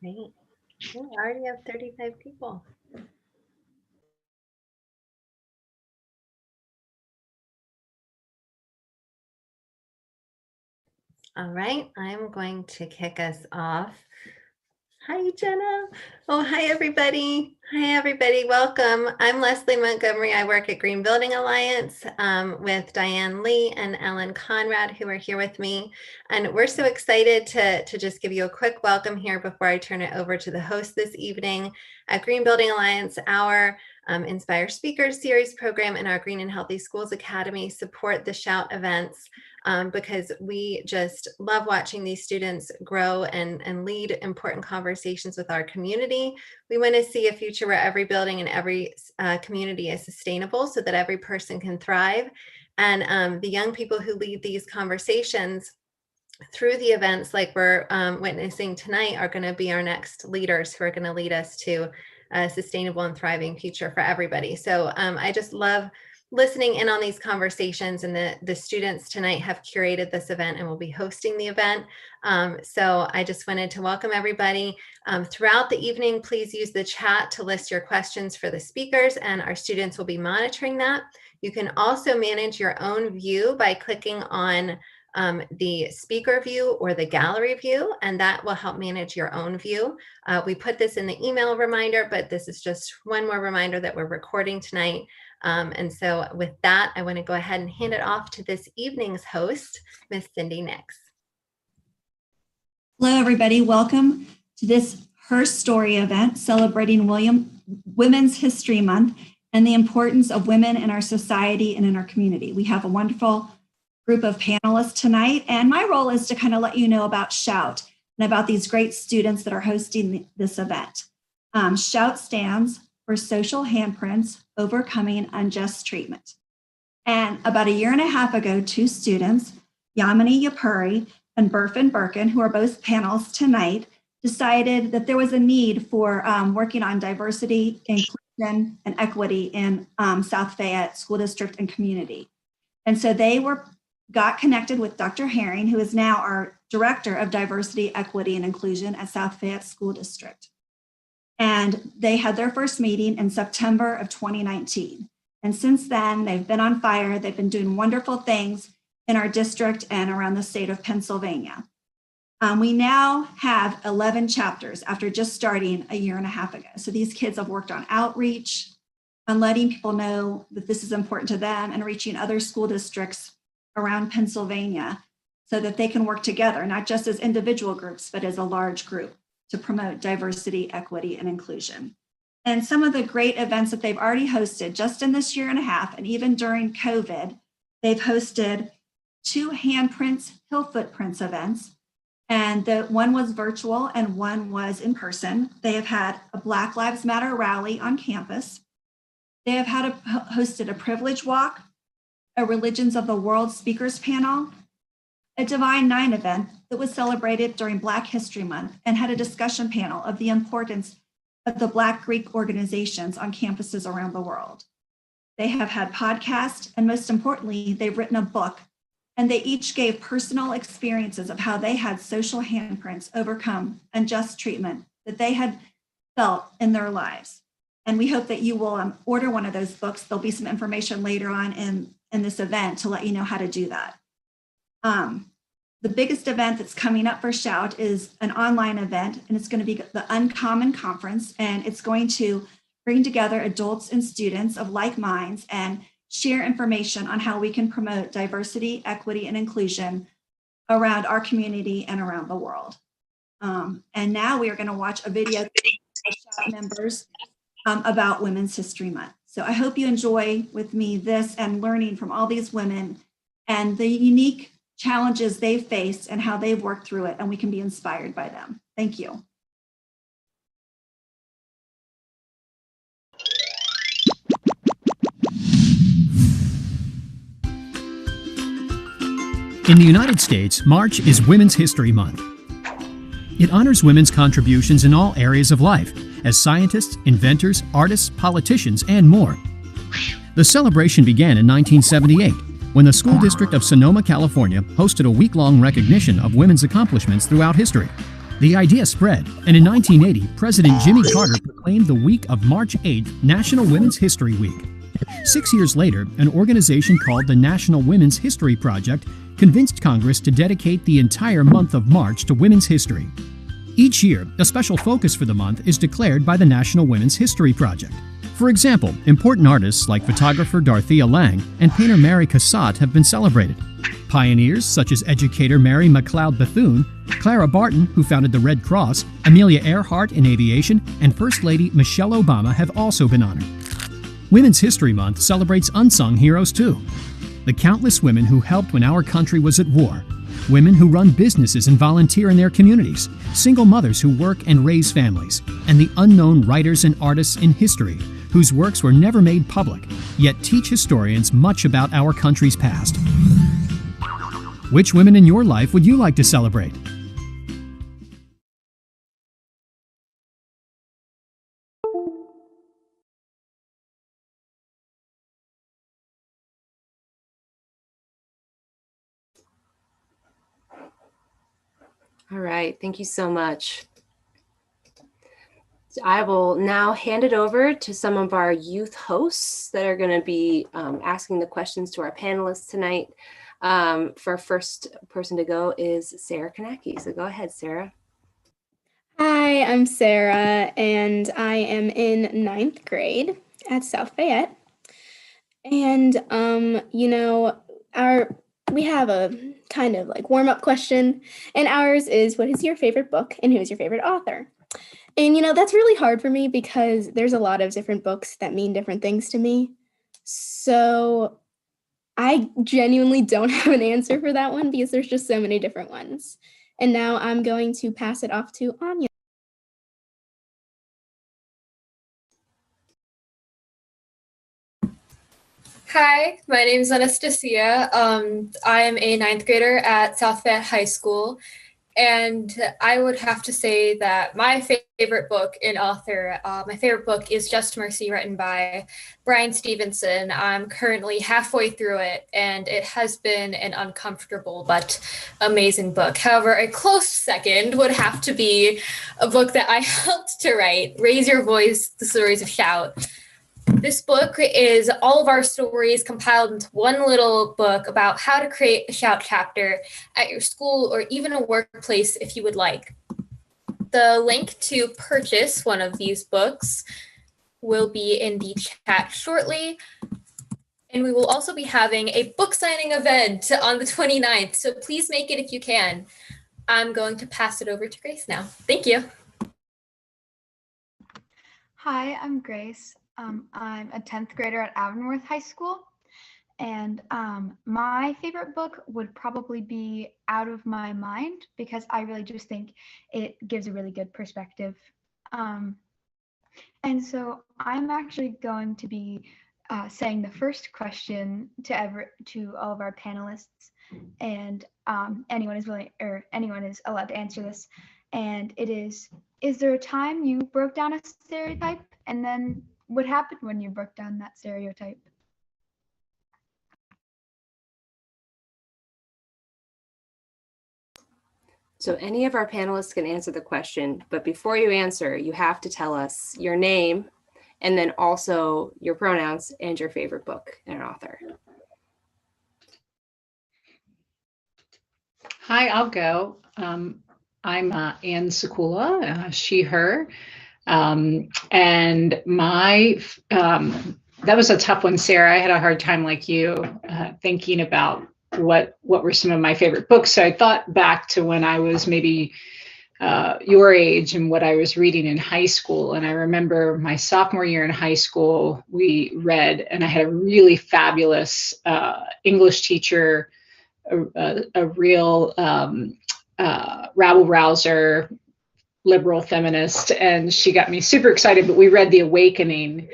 Great. We already have 35 people. All right, I'm going to kick us off. Hi, Jenna. Oh, hi, everybody. Hi, everybody. Welcome. I'm Leslie Montgomery. I work at Green Building Alliance with Diane Lee and Ellen Conrad, who are here with me. And we're so excited to just give you a quick welcome here before I turn it over to the host this evening. At Green Building Alliance, our Inspire Speakers Series program and our Green and Healthy Schools Academy support the Shout events because we just love watching these students grow and lead important conversations with our community. We want to see a future where every building and every community is sustainable so that every person can thrive. And the young people who lead these conversations through the events like we're witnessing tonight are going to be our next leaders who are going to lead us to a sustainable and thriving future for everybody. So I just love listening in on these conversations, and the students tonight have curated this event and will be hosting the event. So I just wanted to welcome everybody. Throughout the evening, please use the chat to list your questions for the speakers, and our students will be monitoring that. You can also manage your own view by clicking on the speaker view or the gallery view, and that will help manage your own view. We put this in the email reminder, but this is just one more reminder that we're recording tonight. And so with that, I want to go ahead and hand it off to this evening's host, Miss Cindy Nix. Hello, everybody. Welcome to this Herstory event celebrating Women's History Month and the importance of women in our society and in our community. We have a wonderful group of panelists tonight, and my role is to kind of let you know about Shout and about these great students that are hosting this event. Shout stands for Social Handprints, Overcoming Unjust Treatment. And about a year and a half ago, two students, Yamini Yapuri and Burfin Birkin, who are both panelists tonight, decided that there was a need for working on diversity, inclusion, and equity in South Fayette School District and community. And so they got connected with Dr. Herring, who is now our Director of Diversity, Equity, and Inclusion at South Fayette School District. And they had their first meeting in September of 2019. And since then, they've been on fire. They've been doing wonderful things in our district and around the state of Pennsylvania. We now have 11 chapters after just starting a year and a half ago. So these kids have worked on outreach, on letting people know that this is important to them, and reaching other school districts around Pennsylvania so that they can work together, not just as individual groups, but as a large group to promote diversity, equity, and inclusion. And some of the great events that they've already hosted just in this year and a half, and even during COVID, they've hosted 2 Handprints, Hill Footprints events. And one was virtual and one was in person. They have had a Black Lives Matter rally on campus. They have hosted a privilege walk, a Religions of the World speakers panel, a Divine Nine event that was celebrated during Black History Month and had a discussion panel of the importance of the Black Greek organizations on campuses around the world. They have had podcasts, and most importantly, they've written a book, and they each gave personal experiences of how they had social handprints overcome unjust treatment that they had felt in their lives. And we hope that you will order one of those books. There'll be some information later on in this event to let you know how to do that. The biggest event that's coming up for Shout is an online event, and it's going to be the Uncommon Conference, and it's going to bring together adults and students of like minds and share information on how we can promote diversity, equity, and inclusion around our community and around the world. And now we are going to watch a video of Shout members about Women's History Month. So I hope you enjoy with me this and learning from all these women and the unique challenges they've faced and how they've worked through it, and we can be inspired by them. Thank you. In the United States, March is Women's History Month. It honors women's contributions in all areas of life, as scientists, inventors, artists, politicians, and more. The celebration began in 1978, when the school district of Sonoma, California, hosted a week-long recognition of women's accomplishments throughout history. The idea spread, and in 1980, President Jimmy Carter proclaimed the week of March 8th National Women's History Week. 6 years later, an organization called the National Women's History Project convinced Congress to dedicate the entire month of March to women's history. Each year, a special focus for the month is declared by the National Women's History Project. For example, important artists like photographer Dorothea Lange and painter Mary Cassatt have been celebrated. Pioneers such as educator Mary McLeod Bethune, Clara Barton, who founded the Red Cross, Amelia Earhart in aviation, and First Lady Michelle Obama have also been honored. Women's History Month celebrates unsung heroes too. The countless women who helped when our country was at war, women who run businesses and volunteer in their communities, single mothers who work and raise families, and the unknown writers and artists in history whose works were never made public, yet teach historians much about our country's past. Which women in your life would you like to celebrate? All right, thank you so much. I will now hand it over to some of our youth hosts that are going to be asking the questions to our panelists tonight. For our first person to go is Sarah Kanaki. So go ahead, Sarah. Hi, I'm Sarah, and I am in 9th grade at South Fayette. And, we have a kind of like warm-up question, and ours is, what is your favorite book and who's your favorite author? And, that's really hard for me because there's a lot of different books that mean different things to me. So I genuinely don't have an answer for that one because there's just so many different ones. And now I'm going to pass it off to Anya. Hi, my name is Anastasia. I am a 9th grader at South Fayette High School, and I would have to say that my favorite book and author, my favorite book is Just Mercy, written by Brian Stevenson. I'm currently halfway through it, and it has been an uncomfortable but amazing book. However, a close second would have to be a book that I helped to write, Raise Your Voice, The Stories of Shout. This book is all of our stories compiled into one little book about how to create a Shout chapter at your school or even a workplace if you would like. The link to purchase one of these books will be in the chat shortly. And we will also be having a book signing event on the 29th, so please make it if you can. I'm going to pass it over to Grace now. Thank you. Hi, I'm Grace. I'm a 10th grader at Avonworth High School, and my favorite book would probably be Out of My Mind because I really just think it gives a really good perspective. And so I'm actually going to be saying the first question to all of our panelists, and anyone is allowed to answer this. And it is there a time you broke down a stereotype, and then what happened when you broke down that stereotype? So any of our panelists can answer the question, but before you answer, you have to tell us your name and then also your pronouns and your favorite book and author. Hi, I'll go. I'm Ann Sekula, she, her. And that was a tough one, Sarah. I had a hard time like you thinking about what were some of my favorite books. So I thought back to when I was maybe your age and what I was reading in high school. And I remember my sophomore year in high school, we read, and I had a really fabulous English teacher, a real rabble-rouser, liberal feminist, and she got me super excited. But we read The Awakening,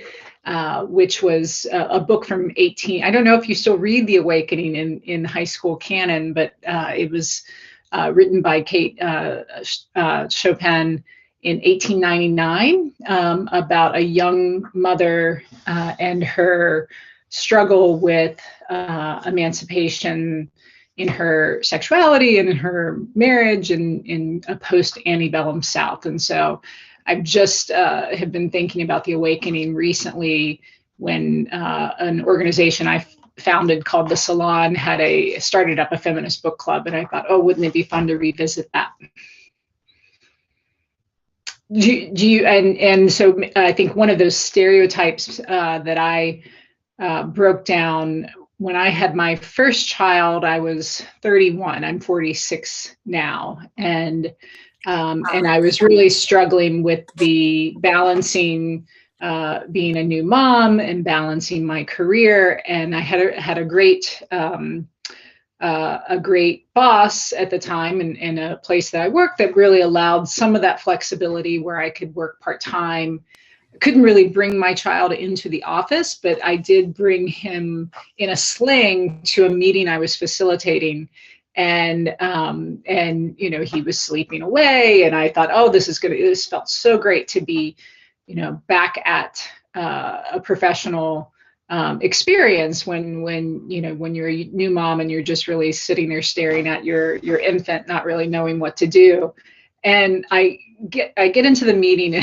which was a book from I don't know if you still read The Awakening in high school canon, but it was written by Kate Chopin in 1899 about a young mother and her struggle with emancipation in her sexuality and in her marriage and in a post-antebellum South. And so I've just have been thinking about the awakening recently when an organization I founded called The Salon started up a feminist book club. And I thought, oh, wouldn't it be fun to revisit that? So I think one of those stereotypes that I broke down when I had my first child, I was 31. I'm 46 now, and I was really struggling with the balancing being a new mom and balancing my career. And I had a great boss at the time in a place that I worked that really allowed some of that flexibility where I could work part-time. I couldn't really bring my child into the office, but I did bring him in a sling to a meeting I was facilitating. And he was sleeping away, and I thought, oh, this felt so great to be, back at a professional experience when you're a new mom and you're just really sitting there staring at your infant, not really knowing what to do. And I get into the meeting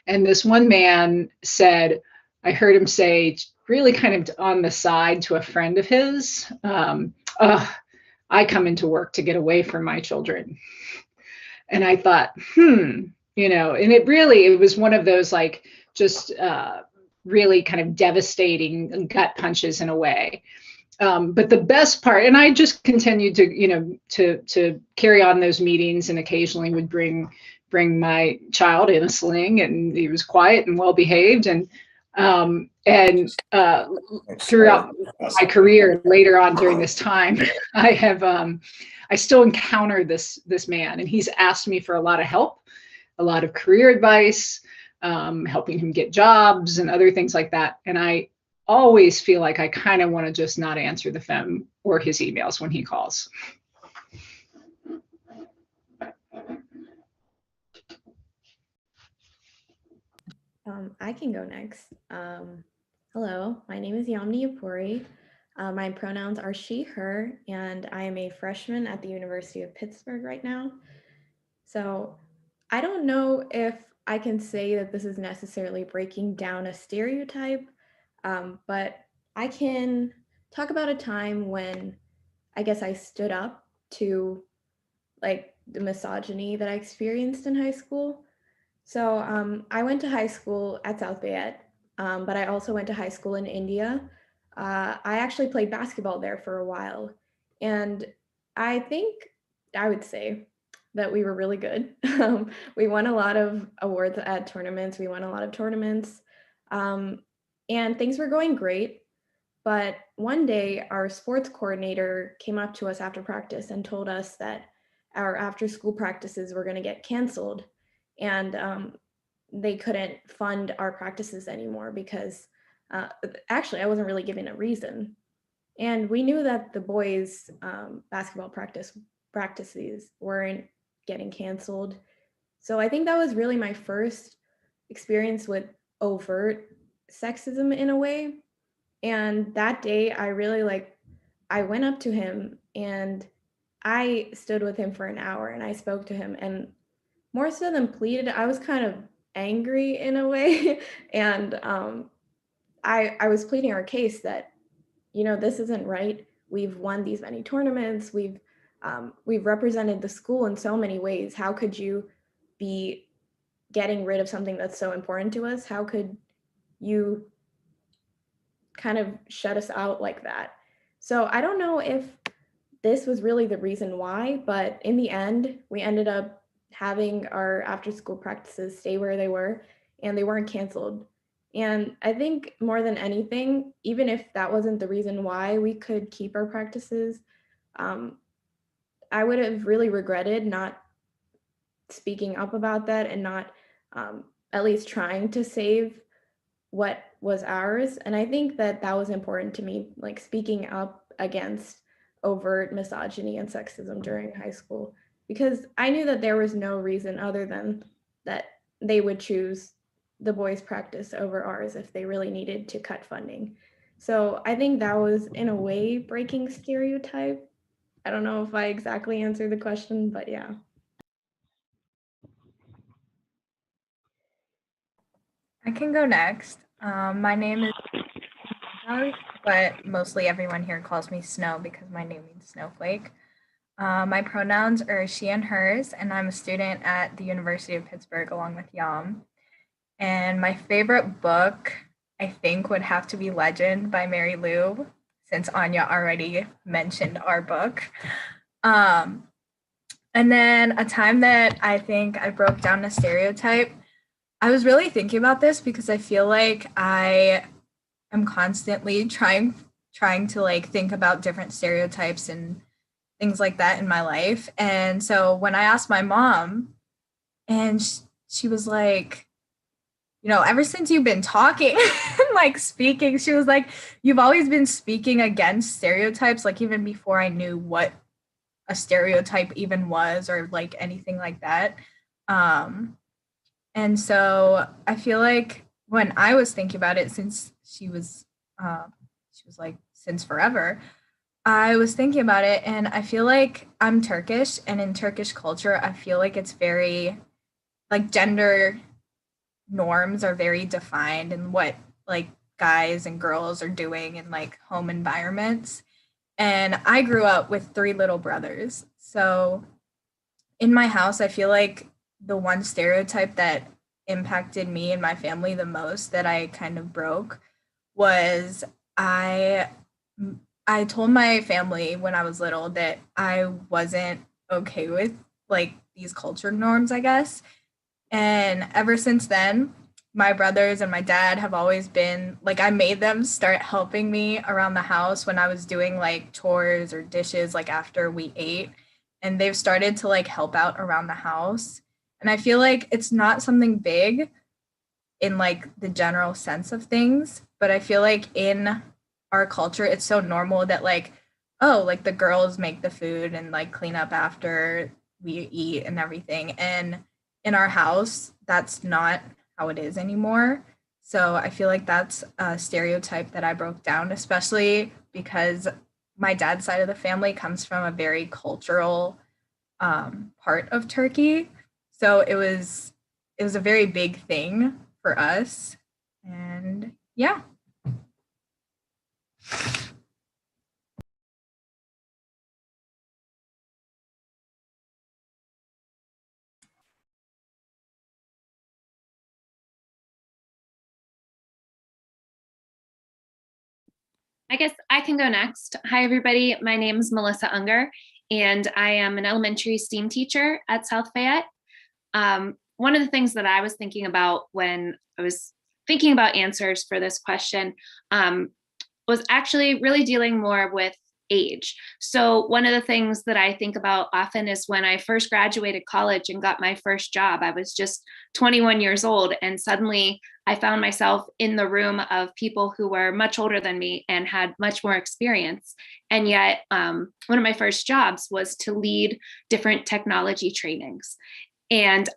and this one man said, I heard him say really kind of on the side to a friend of his, I come into work to get away from my children. And I thought, and it was one of those like just really kind of devastating gut punches in a way. But the best part, and I just continued to carry on those meetings, and occasionally would bring my child in a sling, and he was quiet and well behaved. And throughout my career later on during this time, I still encounter this man, and he's asked me for a lot of help, a lot of career advice, helping him get jobs and other things like that. And I always feel like I kind of want to just not answer the phone or his emails when he calls. I can go next. Hello, my name is Yamini Yapuri. My pronouns are she, her, and I am a freshman at the University of Pittsburgh right now. So I don't know if I can say that this is necessarily breaking down a stereotype, but I can talk about a time when I guess I stood up to like the misogyny that I experienced in high school. So I went to high school at South Fayette, but I also went to high school in India. I actually played basketball there for a while, and I think I would say that we were really good. We won a lot of awards at tournaments. We won a lot of tournaments, and things were going great. But one day, our sports coordinator came up to us after practice and told us that our after-school practices were going to get canceled, and they couldn't fund our practices anymore because actually I wasn't really given a reason. And we knew that the boys' basketball practices weren't getting canceled. So I think that was really my first experience with overt sexism in a way. And that day I really I went up to him and I stood with him for an hour and I spoke to him, and more so than pleaded, I was kind of angry in a way. And I was pleading our case that, this isn't right. We've won these many tournaments. We've represented the school in so many ways. How could you be getting rid of something that's so important to us? How could you kind of shut us out like that? So I don't know if this was really the reason why, but in the end, we ended up having our after school practices stay where they were, and they weren't canceled. And I think more than anything, even if that wasn't the reason why we could keep our practices, I would have really regretted not speaking up about that and not at least trying to save what was ours. And I think that that was important to me, like speaking up against overt misogyny and sexism during high school, because I knew that there was no reason other than that they would choose the boys' practice over ours if they really needed to cut funding. So I think that was, in a way, breaking stereotype. I don't know if I exactly answered the question, but yeah. I can go next. My name is Doug, but mostly everyone here calls me Snow because my name means snowflake. My pronouns are she and hers, and I'm a student at the University of Pittsburgh along with Yam. And my favorite book, I think, would have to be Legend by Mary Lou, since Anya already mentioned our book. And then a time that I think I broke down a stereotype, I was really thinking about this because I feel like I am constantly trying to like think about different stereotypes and things like that in my life. And so when I asked my mom, and she was like, ever since you've been talking and like speaking, she was like, you've always been speaking against stereotypes, like even before I knew what a stereotype even was or like anything like that. And so I feel like when I was thinking about it, since she was like since forever, I was thinking about it, and I feel like I'm Turkish, and in Turkish culture, I feel like it's very like gender norms are very defined and what like guys and girls are doing in like home environments. And I grew up with 3 little brothers. So in my house, I feel like the one stereotype that impacted me and my family the most that I kind of broke was I told my family when I was little that I wasn't okay with like these culture norms, I guess. And ever since then, my brothers and my dad have always been like, I made them start helping me around the house when I was doing like chores or dishes, like after we ate. And they've started to like help out around the house. And I feel like it's not something big in like the general sense of things, but I feel like in our culture, it's so normal that like, oh, like the girls make the food and like clean up after we eat and everything. And in our house, that's not how it is anymore. So I feel like that's a stereotype that I broke down, especially because my dad's side of the family comes from a very cultural part of Turkey. So it was a very big thing for us. And yeah. I guess I can go next. Hi, everybody. My name is Melissa Unger, and I am an elementary STEAM teacher at South Fayette. One of the things that I was thinking about when I was thinking about answers for this question was actually really dealing more with age. So one of the things that I think about often is when I first graduated college and got my first job, I was just 21 years old, and suddenly I found myself in the room of people who were much older than me and had much more experience. And yet one of my first jobs was to lead different technology trainings. And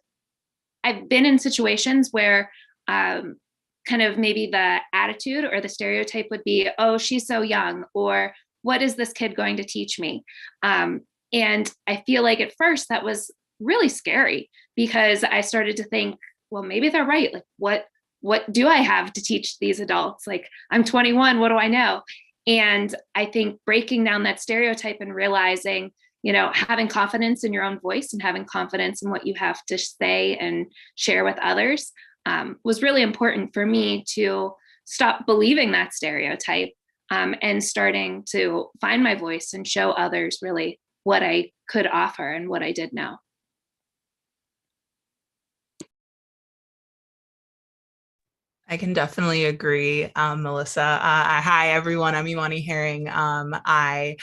I've been in situations where kind of maybe the attitude or the stereotype would be, oh, she's so young, or what is this kid going to teach me? And I feel like at first that was really scary because I started to think, well, maybe they're right. Like, what do I have to teach these adults? Like, I'm 21, what do I know? And I think breaking down that stereotype and realizing, having confidence in your own voice and having confidence in what you have to say and share with others was really important for me to stop believing that stereotype and starting to find my voice and show others really what I could offer and what I did know. I can definitely agree, Melissa. Hi, everyone. I'm Imani Herring. My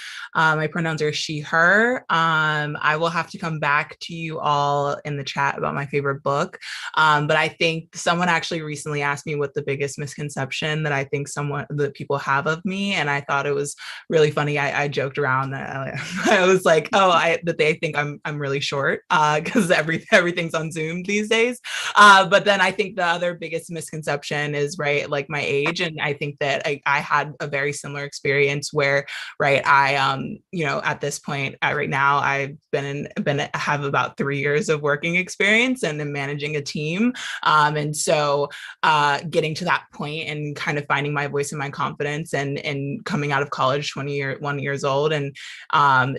pronouns are she, her. I will have to come back to you all in the chat about my favorite book. But I think someone actually recently asked me what the biggest misconception that I think that people have of me. And I thought it was really funny. I joked around. I was like, that they think I'm really short because everything's on Zoom these days. But then I think the other biggest misconception perception is right, like my age. And I think that I had a very similar experience where, right, I, you know, at this point, right now, I've have about 3 years of working experience and am managing a team. And so getting to that point and kind of finding my voice and my confidence and coming out of college 21 years old, and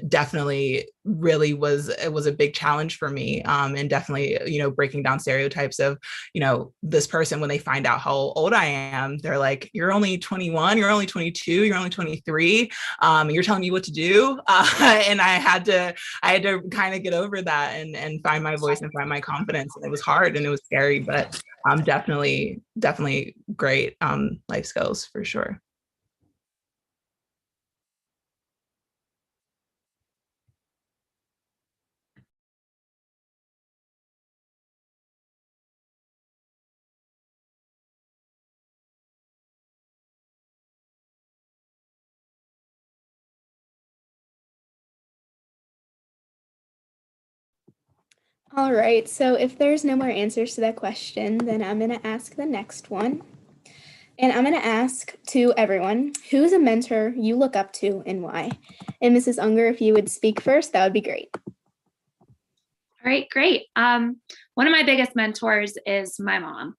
definitely really was a big challenge for me, and definitely, you know, breaking down stereotypes of, you know, this person, when they find out how old I am, they're like, you're only 21, you're only 22, you're only 23, you're telling me what to do. And I had to kind of get over that and find my voice and find my confidence. And it was hard and it was scary, but definitely great life skills for sure. All right, so if there's no more answers to that question, then I'm going to ask the next one. And I'm going to ask to everyone, who's a mentor you look up to and why? And Mrs. Unger, if you would speak first, that would be great. All right, great. One of my biggest mentors is my mom.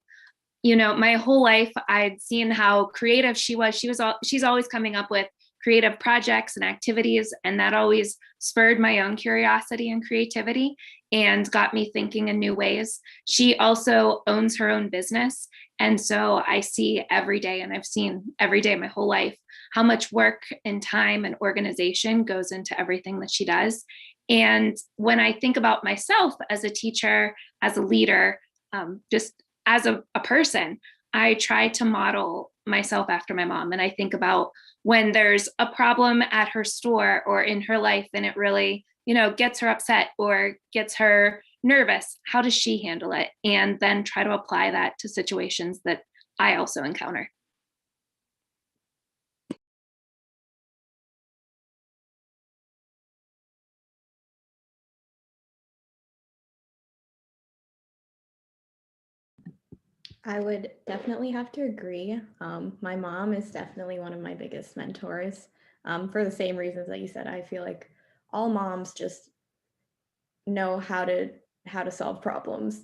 You know, my whole life, I'd seen how creative she was. She's always coming up with creative projects and activities, and that always spurred my own curiosity and creativity and got me thinking in new ways. She also owns her own business, and so I see every day, and I've seen every day my whole life, how much work and time and organization goes into everything that she does. And when I think about myself as a teacher, as a leader, just as a person, I try to model myself after my mom. And I think about when there's a problem at her store or in her life and it really, you know, gets her upset or gets her nervous, how does she handle it? And then try to apply that to situations that I also encounter. I would definitely have to agree. My mom is definitely one of my biggest mentors, for the same reasons that you said. I feel like all moms just know how to solve problems.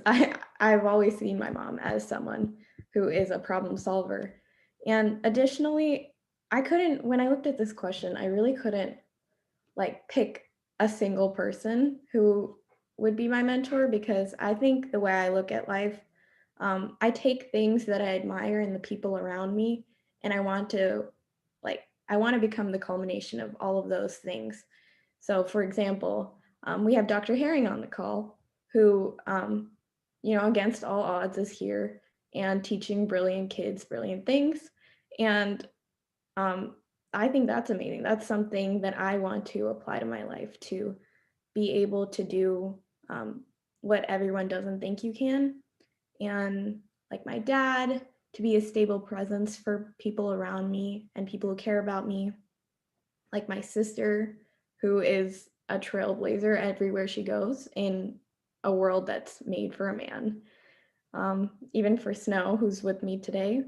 I've always seen my mom as someone who is a problem solver. And additionally, when I looked at this question, I really couldn't like pick a single person who would be my mentor, because I think the way I look at life, I take things that I admire in the people around me, and I want to become the culmination of all of those things. So for example, we have Dr. Herring on the call, who, against all odds is here and teaching brilliant kids brilliant things. And I think that's amazing. That's something that I want to apply to my life, to be able to do what everyone doesn't think you can. And like my dad, to be a stable presence for people around me and people who care about me. Like my sister, who is a trailblazer everywhere she goes in a world that's made for a man. Even for Snow, who's with me today,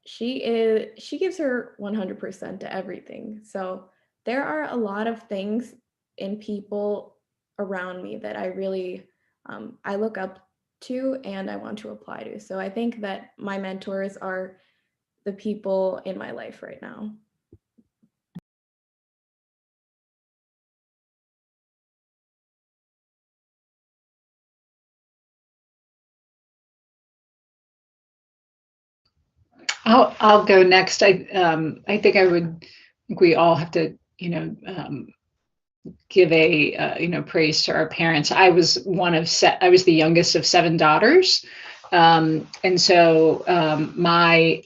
she gives her 100% to everything. So there are a lot of things in people around me that I really I look up to and I want to apply to. So I think that my mentors are the people in my life right now. I'll go next. I think we all have to, give a, praise to our parents. I was the youngest of 7 daughters. And so my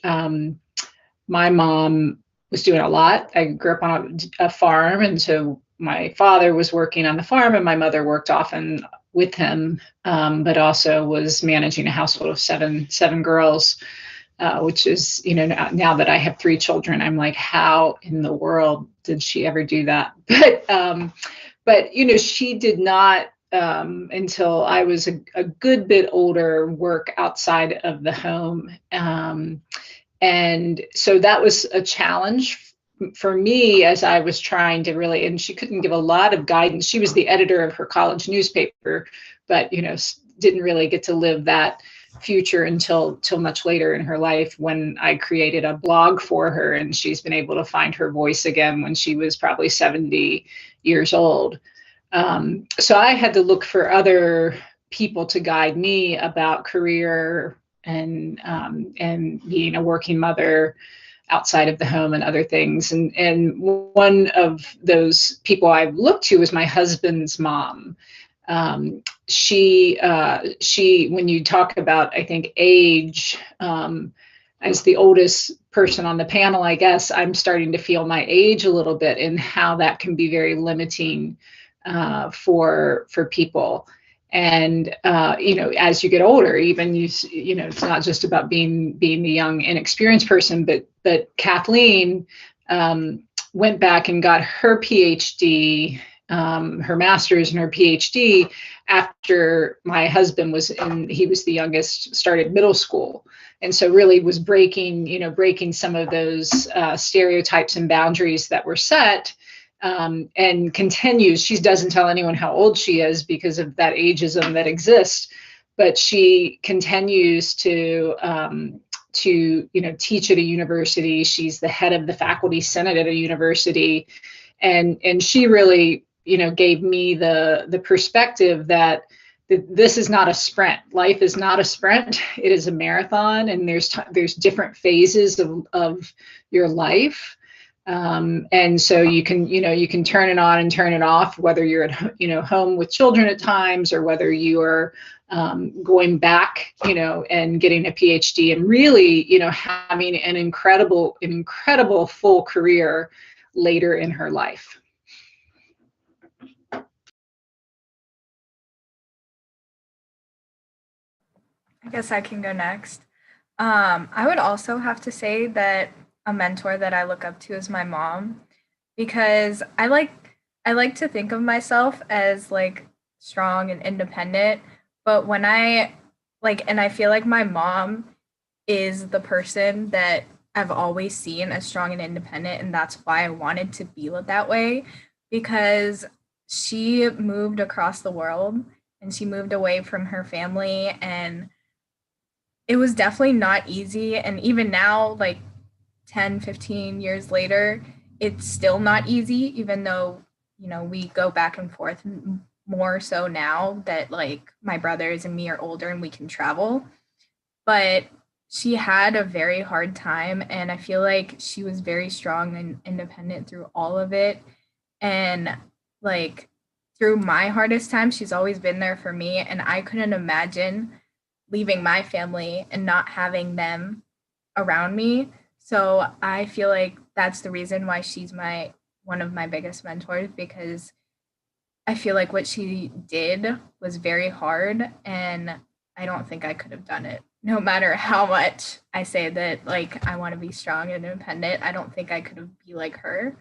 mom was doing a lot. I grew up on a farm. And so my father was working on the farm and my mother worked often with him, but also was managing a household of seven girls. Which is, now that I have 3 children, I'm like, how in the world did she ever do that? But she did not until I was a good bit older, work outside of the home. And so that was a challenge for me as I was trying to really, and she couldn't give a lot of guidance. She was the editor of her college newspaper, but, didn't really get to live that future until much later in her life, when I created a blog for her, and she's been able to find her voice again when she was probably 70 years old. So I had to look for other people to guide me about career and being a working mother outside of the home and other things. And one of those people I looked to was my husband's mom. She, when you talk about, I think, age, as the oldest person on the panel, I guess I'm starting to feel my age a little bit, and how that can be very limiting for people. And as you get older, even it's not just about being the young, inexperienced person, but Kathleen went back and got her PhD, her master's and her PhD after my husband he was the youngest, started middle school. And so really was breaking some of those stereotypes and boundaries that were set. And continues. She doesn't tell anyone how old she is because of that ageism that exists, but she continues to teach at a university. She's the head of the faculty senate at a university, and she really gave me the perspective that this is not a sprint. Life is not a sprint. It is a marathon, and there's different phases of your life. And so you can turn it on and turn it off, whether you're at home with children at times, or whether you are going back and getting a PhD, and really having an incredible full career later in her life. I guess I can go next. I would also have to say that a mentor that I look up to is my mom, because I like to think of myself as like strong and independent, but when and I feel like my mom is the person that I've always seen as strong and independent, and that's why I wanted to be that way, because she moved across the world and she moved away from her family, and it was definitely not easy. And even now, 10, 15 years later, it's still not easy, even though, we go back and forth more so now that my brothers and me are older and we can travel. But she had a very hard time, and I feel like she was very strong and independent through all of it. And through my hardest time, she's always been there for me, and I couldn't imagine leaving my family and not having them around me. So I feel like that's the reason why she's one of my biggest mentors, because I feel like what she did was very hard, and I don't think I could have done it. No matter how much I say that I want to be strong and independent, I don't think I could have be like her.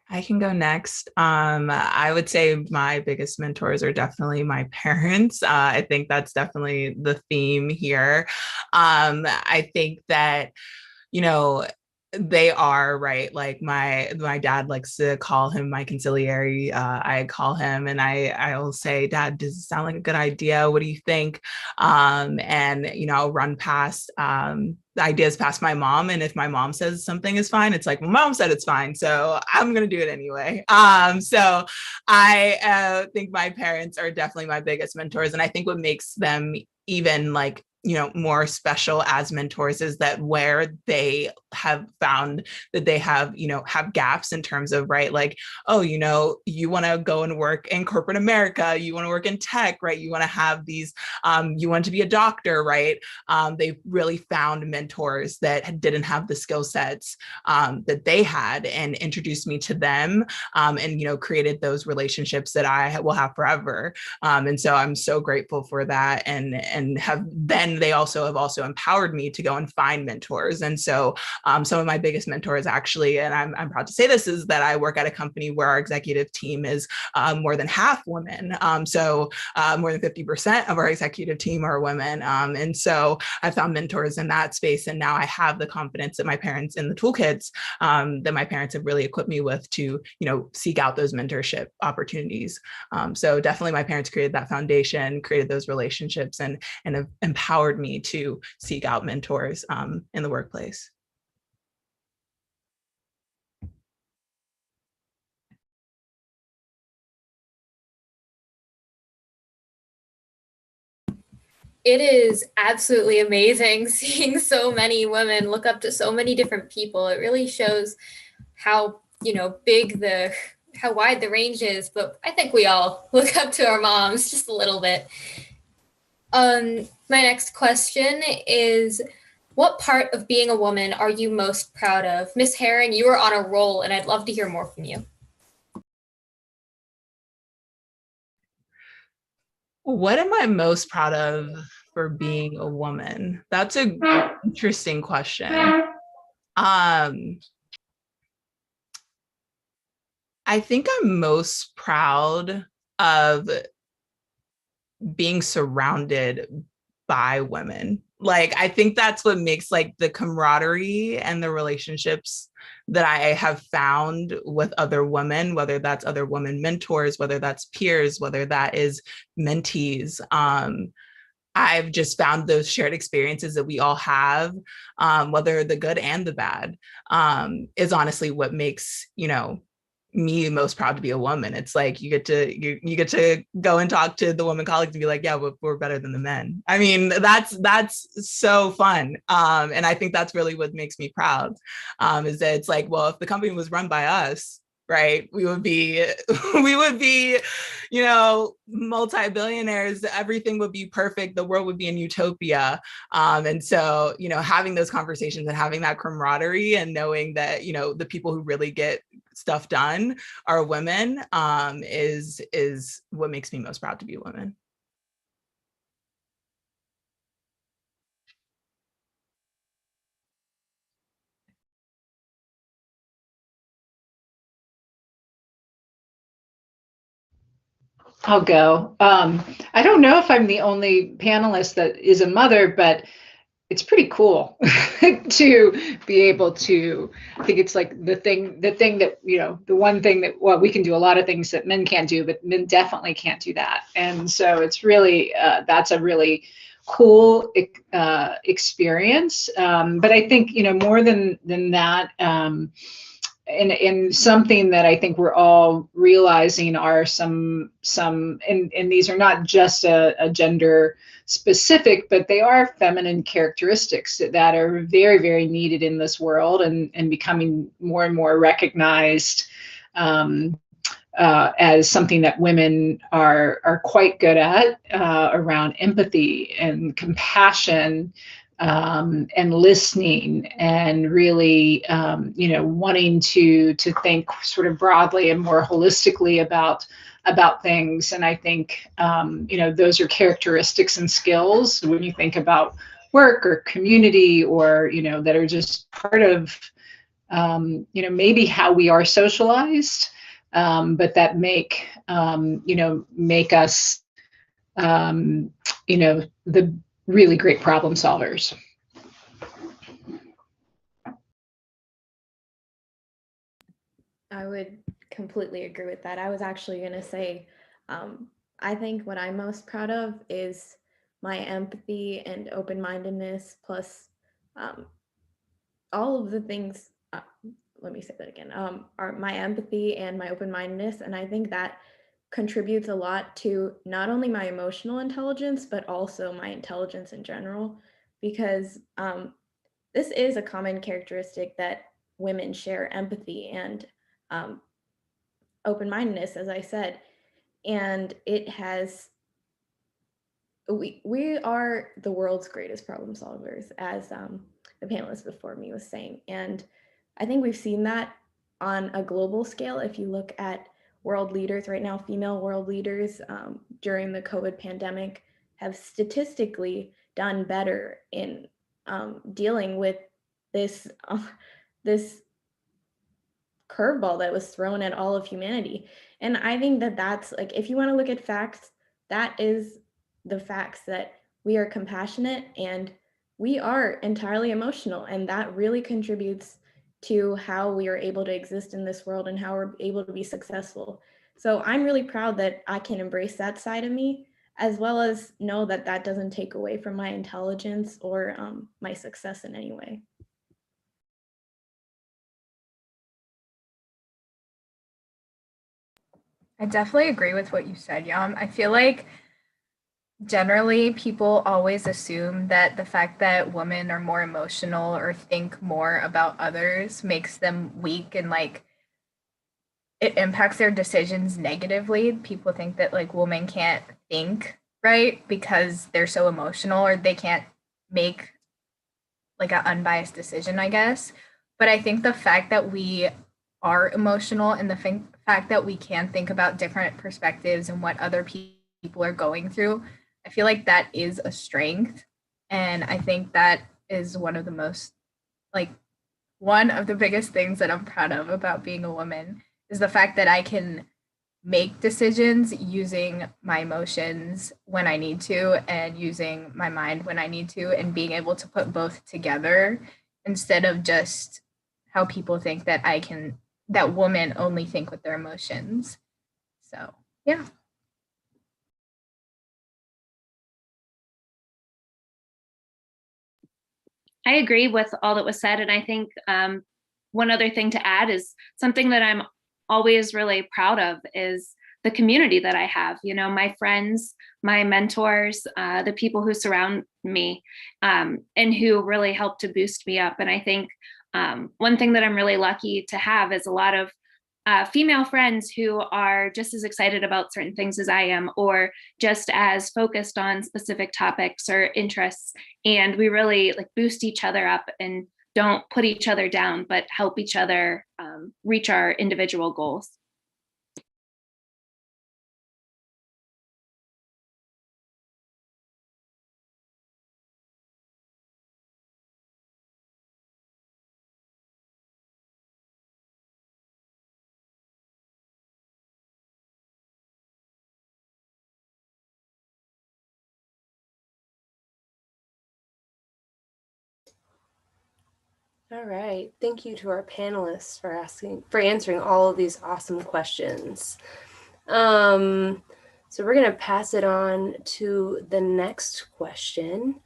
I can go next. I would say my biggest mentors are definitely my parents. I think that's definitely the theme here. I think that, they are right. My dad likes to call him my conciliary. I call him and I'll say, Dad, does it sound like a good idea? What do you think? And I'll run past the ideas past my mom. And if my mom says something is fine, it's like, my mom said it's fine, so I'm going to do it anyway. So I think my parents are definitely my biggest mentors. And I think what makes them even more special as mentors is that where they have found that they have gaps in terms of, you want to go and work in corporate America, you want to work in tech, right? You want to have these, you want to be a doctor, right? They really found mentors that didn't have the skill sets that they had, and introduced me to them, and, created those relationships that I will have forever. And so I'm so grateful for that, and have then and they also have also empowered me to go and find mentors. And so some of my biggest mentors actually, and I'm proud to say this, is that I work at a company where our executive team is more than half women. So more than 50% of our executive team are women. And so I found mentors in that space. And now I have the confidence that my parents in the toolkits that my parents have really equipped me with to, seek out those mentorship opportunities. So definitely my parents created that foundation, created those relationships, and have empowered me to seek out mentors in the workplace. It is absolutely amazing seeing so many women look up to so many different people. It really shows how, how wide the range is, but I think we all look up to our moms just a little bit. My next question is, what part of being a woman are you most proud of? Miss Herring, you are on a roll, and I'd love to hear more from you. What am I most proud of for being a woman? That's an interesting question. I think I'm most proud of being surrounded by women. I think that's what makes the camaraderie and the relationships that I have found with other women, whether that's other women mentors, whether that's peers, whether that is mentees. I've just found those shared experiences that we all have, whether the good and the bad, is honestly what makes, me most proud to be a woman. It's you get to go and talk to the women colleagues and be like, yeah, we're better than the men. I mean, that's so fun. And I think that's really what makes me proud, is that it's well, if the company was run by us, right, we would be multi-billionaires, everything would be perfect, the world would be in utopia. And so having those conversations and having that camaraderie and knowing that the people who really get stuff done are women, is what makes me most proud to be a woman. I'll go. I don't know if I'm the only panelist that is a mother, but it's pretty cool to be able to, I think it's the thing that, the one thing that, well, we can do a lot of things that men can't do, but men definitely can't do that. And so it's really, that's a really cool experience. But I think, more than that, and something that I think we're all realizing are some, and these are not just a gender specific, but they are feminine characteristics that are very, very needed in this world, and becoming more and more recognized as something that women are quite good at, around empathy and compassion, and listening, and really, wanting to think sort of broadly and more holistically about things. And I think, those are characteristics and skills when you think about work or community, or, that are just part of, maybe how we are socialized, but that make us, the really great problem solvers. I would completely agree with that. I was actually going to say, I think what I'm most proud of is my empathy and open-mindedness, plus all of the things, let me say that again, are my empathy and my open-mindedness. And I think that contributes a lot to not only my emotional intelligence, but also my intelligence in general, because this is a common characteristic that women share: empathy and open-mindedness, as I said. And it has, we are the world's greatest problem solvers, as the panelist before me was saying. And I think we've seen that on a global scale. If you look at world leaders right now, female world leaders during the COVID pandemic have statistically done better in dealing with this this curveball that was thrown at all of humanity. And I think that that's like, if you want to look at facts, that is the facts, that we are compassionate and we are entirely emotional, and that really contributes to how we are able to exist in this world and how we're able to be successful. So I'm really proud that I can embrace that side of me, as well as know that that doesn't take away from my intelligence or my success in any way. I definitely agree with what you said, Yam. I feel like generally people always assume that the fact that women are more emotional or think more about others makes them weak, and like it impacts their decisions negatively. People think that like women can't think right because they're so emotional, or they can't make like an unbiased decision, I guess. But I think the fact that we are emotional, and the fact that we can think about different perspectives and what other people are going through, I feel like that is a strength. And I think that is one of the biggest things that I'm proud of about being a woman, is the fact that I can make decisions using my emotions when I need to, and using my mind when I need to, and being able to put both together, instead of just how people think that that women only think with their emotions. So, yeah. I agree with all that was said. And I think one other thing to add is something that I'm always really proud of is the community that I have, you know, my friends, my mentors, the people who surround me, and who really help to boost me up. And I think one thing that I'm really lucky to have is a lot of female friends who are just as excited about certain things as I am, or just as focused on specific topics or interests. And we really like boost each other up and don't put each other down, but help each other reach our individual goals. All right. Thank you to our panelists for answering all of these awesome questions. So we're going to pass it on to the next question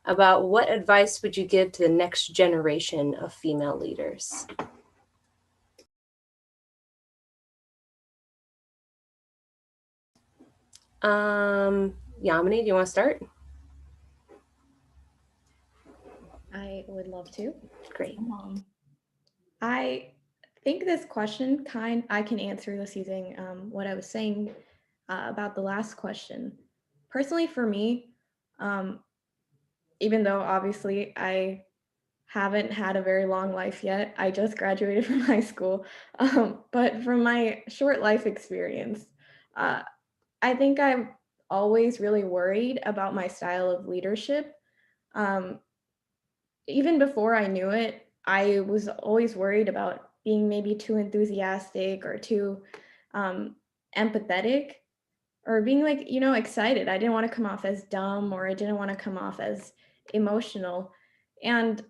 about what advice would you give to the next generation of female leaders? Yamini, do you want to start? I would love to. Great. I think this question I can answer this using what I was saying about the last question. Personally, for me, even though obviously I haven't had a very long life yet, I just graduated from high school, but from my short life experience, I think I'm always really worried about my style of leadership. Even before I knew it, I was always worried about being maybe too enthusiastic or too empathetic, or being like, you know, excited. I didn't want to come off as dumb, or I didn't want to come off as emotional. And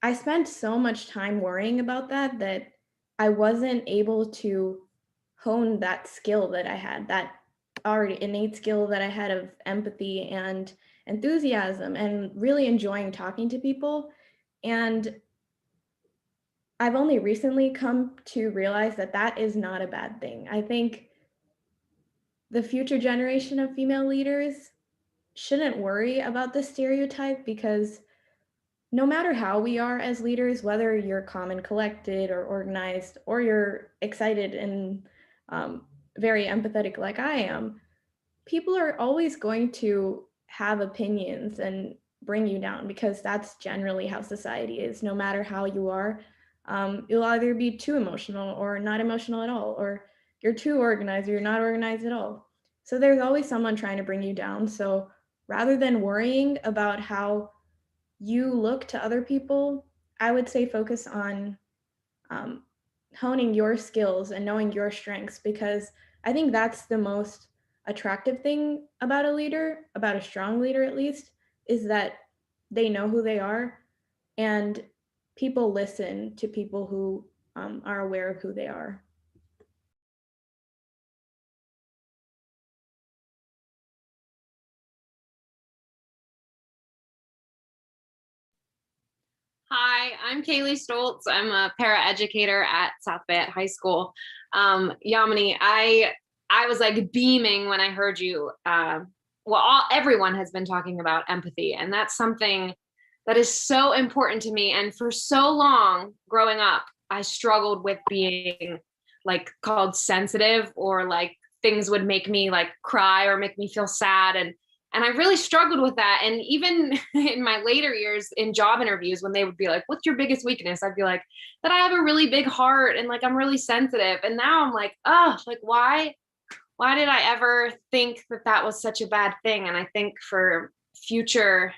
I spent so much time worrying about that I wasn't able to hone that skill that I had, that already innate skill that I had of empathy and enthusiasm and really enjoying talking to people. And I've only recently come to realize that that is not a bad thing. I think the future generation of female leaders shouldn't worry about the stereotype, because no matter how we are as leaders, whether you're calm and collected or organized, or you're excited and very empathetic like I am, people are always going to have opinions and bring you down, because that's generally how society is. No matter how you are, you'll either be too emotional or not emotional at all, or you're too organized or you're not organized at all. So there's always someone trying to bring you down. So rather than worrying about how you look to other people, I would say focus on honing your skills and knowing your strengths, because I think that's the most attractive thing about a leader, about a strong leader at least, is that they know who they are, and people listen to people who are aware of who they are. Hi, I'm Kaylee Stoltz. I'm a paraeducator at South Fayette High School. Yamini, I was like beaming when I heard you. Everyone has been talking about empathy, and that's something that is so important to me. And for so long growing up, I struggled with being like called sensitive, or like things would make me like cry or make me feel sad. And I really struggled with that. And even in my later years in job interviews, when they would be like, what's your biggest weakness? I'd be like, that I have a really big heart and like I'm really sensitive. And now I'm like, oh, like why did I ever think that that was such a bad thing? And I think for future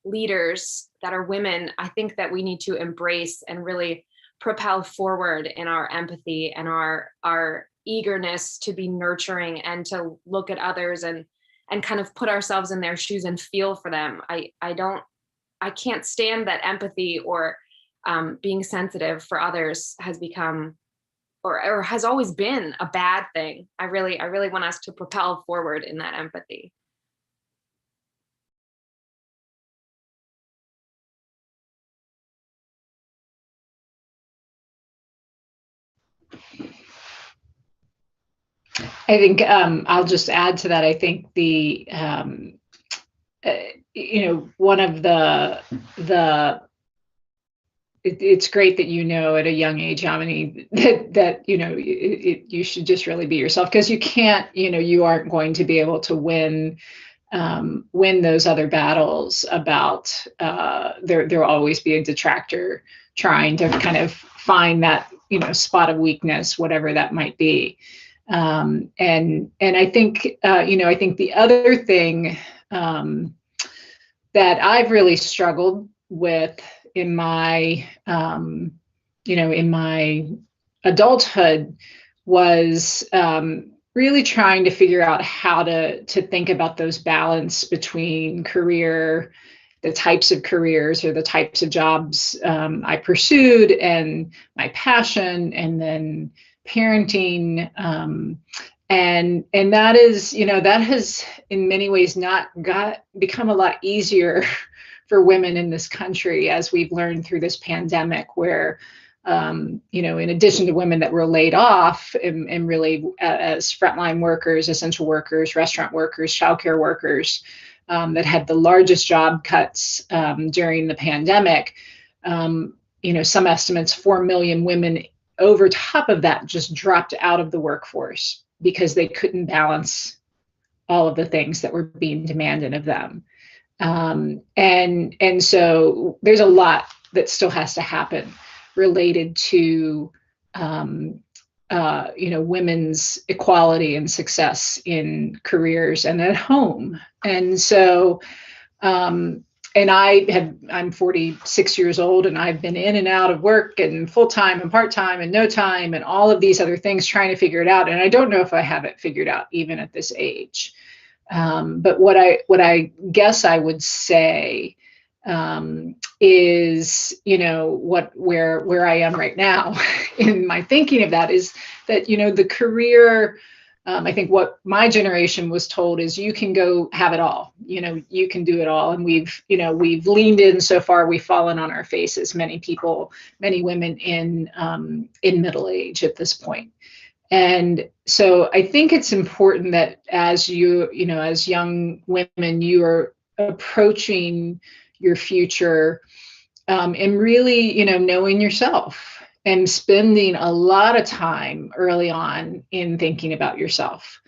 leaders that are women, I think that we need to embrace and really propel forward in our empathy and our eagerness to be nurturing and to look at others and kind of put ourselves in their shoes and feel for them. I can't stand that empathy or being sensitive for others has become or has always been a bad thing. I really want us to propel forward in that empathy. I think I'll just add to that. I think the one of it's great that at a young age, Yamini, that you should just really be yourself, because you can't, you aren't going to be able to win those other battles about there will always be a detractor trying to kind of find that spot of weakness, whatever that might be. And I think I think the other thing that I've really struggled with in my in my adulthood was really trying to figure out how to think about those balance between the types of careers or the types of jobs I pursued, and my passion, and then parenting. And that is, that has in many ways become a lot easier for women in this country, as we've learned through this pandemic, where, in addition to women that were laid off and really as frontline workers, essential workers, restaurant workers, childcare workers, that had the largest job cuts during the pandemic, some estimates 4 million women over top of that just dropped out of the workforce because they couldn't balance all of the things that were being demanded of them. And so there's a lot that still has to happen related to, women's equality and success in careers and at home. And so, and I'm 46 years old, and I've been in and out of work and full-time and part-time and no time and all of these other things, trying to figure it out. And I don't know if I have it figured out even at this age. But what I guess I would say is, where I am right now in my thinking of that is that, the career, I think what my generation was told is you can go have it all, you can do it all. And we've leaned in so far, we've fallen on our faces, many women in middle age at this point. And so I think it's important that as as young women, you are approaching your future and really, knowing yourself and spending a lot of time early on in thinking about yourself.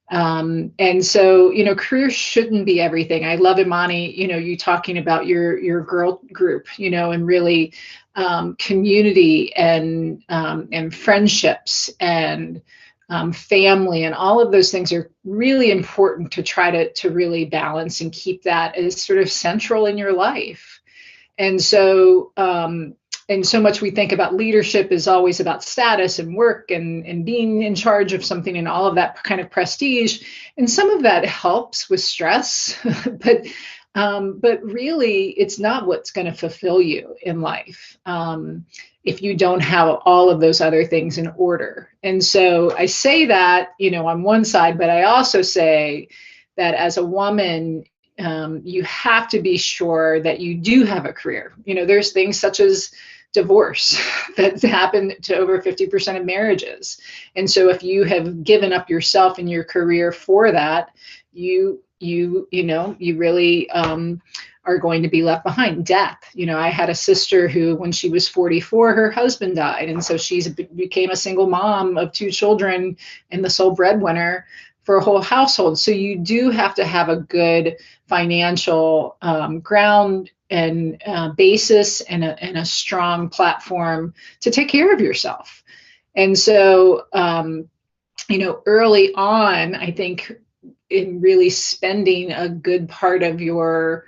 And so, career shouldn't be everything. I love, Imani, you talking about your girl group, and really community and friendships and family, and all of those things are really important to try to really balance and keep that as sort of central in your life. And so much we think about leadership is always about status and work and being in charge of something and all of that kind of prestige. And some of that helps with stress, but really it's not what's going to fulfill you in life if you don't have all of those other things in order. And so I say that, on one side, but I also say that as a woman, you have to be sure that you do have a career. There's things such as divorce that happen to over 50% of marriages. And so if you have given up yourself and your career for that, you really are going to be left behind. Death. I had a sister who, when she was 44, her husband died. And so she became a single mom of 2 children and the sole breadwinner for a whole household. So you do have to have a good financial ground and basis and a strong platform to take care of yourself. And so, early on, I think in really spending a good part of your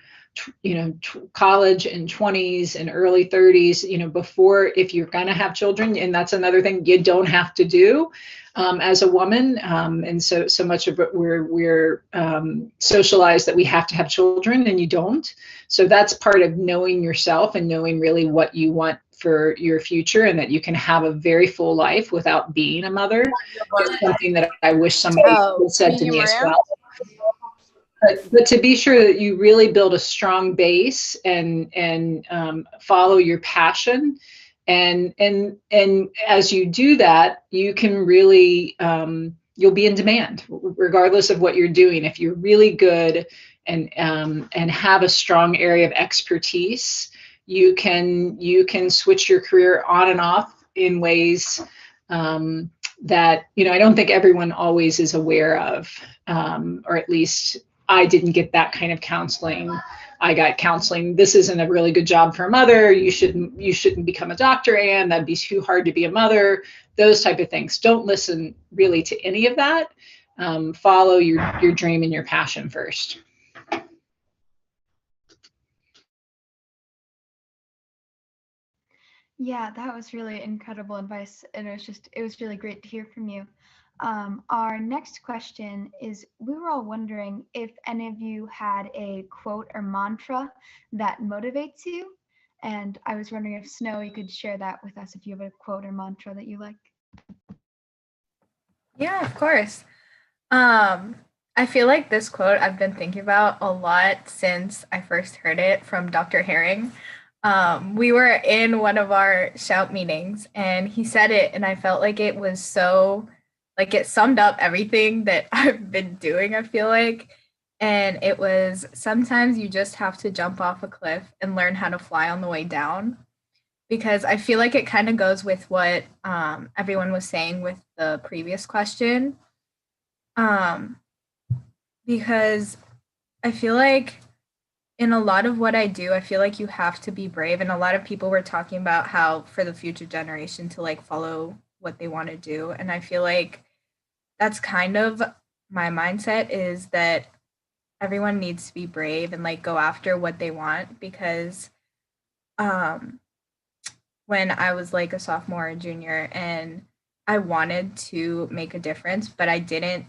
college and 20s and early 30s, before, if you're going to have children, and that's another thing you don't have to do as a woman. And so much of it we're socialized that we have to have children, and you don't. So that's part of knowing yourself and knowing really what you want for your future, and that you can have a very full life without being a mother. It's something that I wish somebody had said to me as well. But to be sure that you really build a strong base and follow your passion, and as you do that, you can really you'll be in demand regardless of what you're doing. If you're really good and have a strong area of expertise, you can switch your career on and off in ways that I don't think everyone always is aware of, or at least I didn't get that kind of counseling. I got counseling. This isn't a really good job for a mother. You shouldn't become a doctor, Anne. That'd be too hard to be a mother. Those type of things. Don't listen really to any of that. Follow your dream and your passion first. Yeah, that was really incredible advice, and it was really great to hear from you. Our next question is, we were all wondering if any of you had a quote or mantra that motivates you, and I was wondering if Snow, you could share that with us if you have a quote or mantra that you like. Yeah, of course. I feel like this quote I've been thinking about a lot since I first heard it from Dr. Herring. We were in one of our shout meetings and he said it, and I felt like it was so, like it summed up everything that I've been doing, I feel like. And it was, sometimes you just have to jump off a cliff and learn how to fly on the way down. Because I feel like it kind of goes with what everyone was saying with the previous question. Because I feel like in a lot of what I do, I feel like you have to be brave. And a lot of people were talking about how for the future generation to like follow what they want to do. And I feel like that's kind of my mindset, is that everyone needs to be brave and like go after what they want. Because when I was like a sophomore or junior and I wanted to make a difference, but I didn't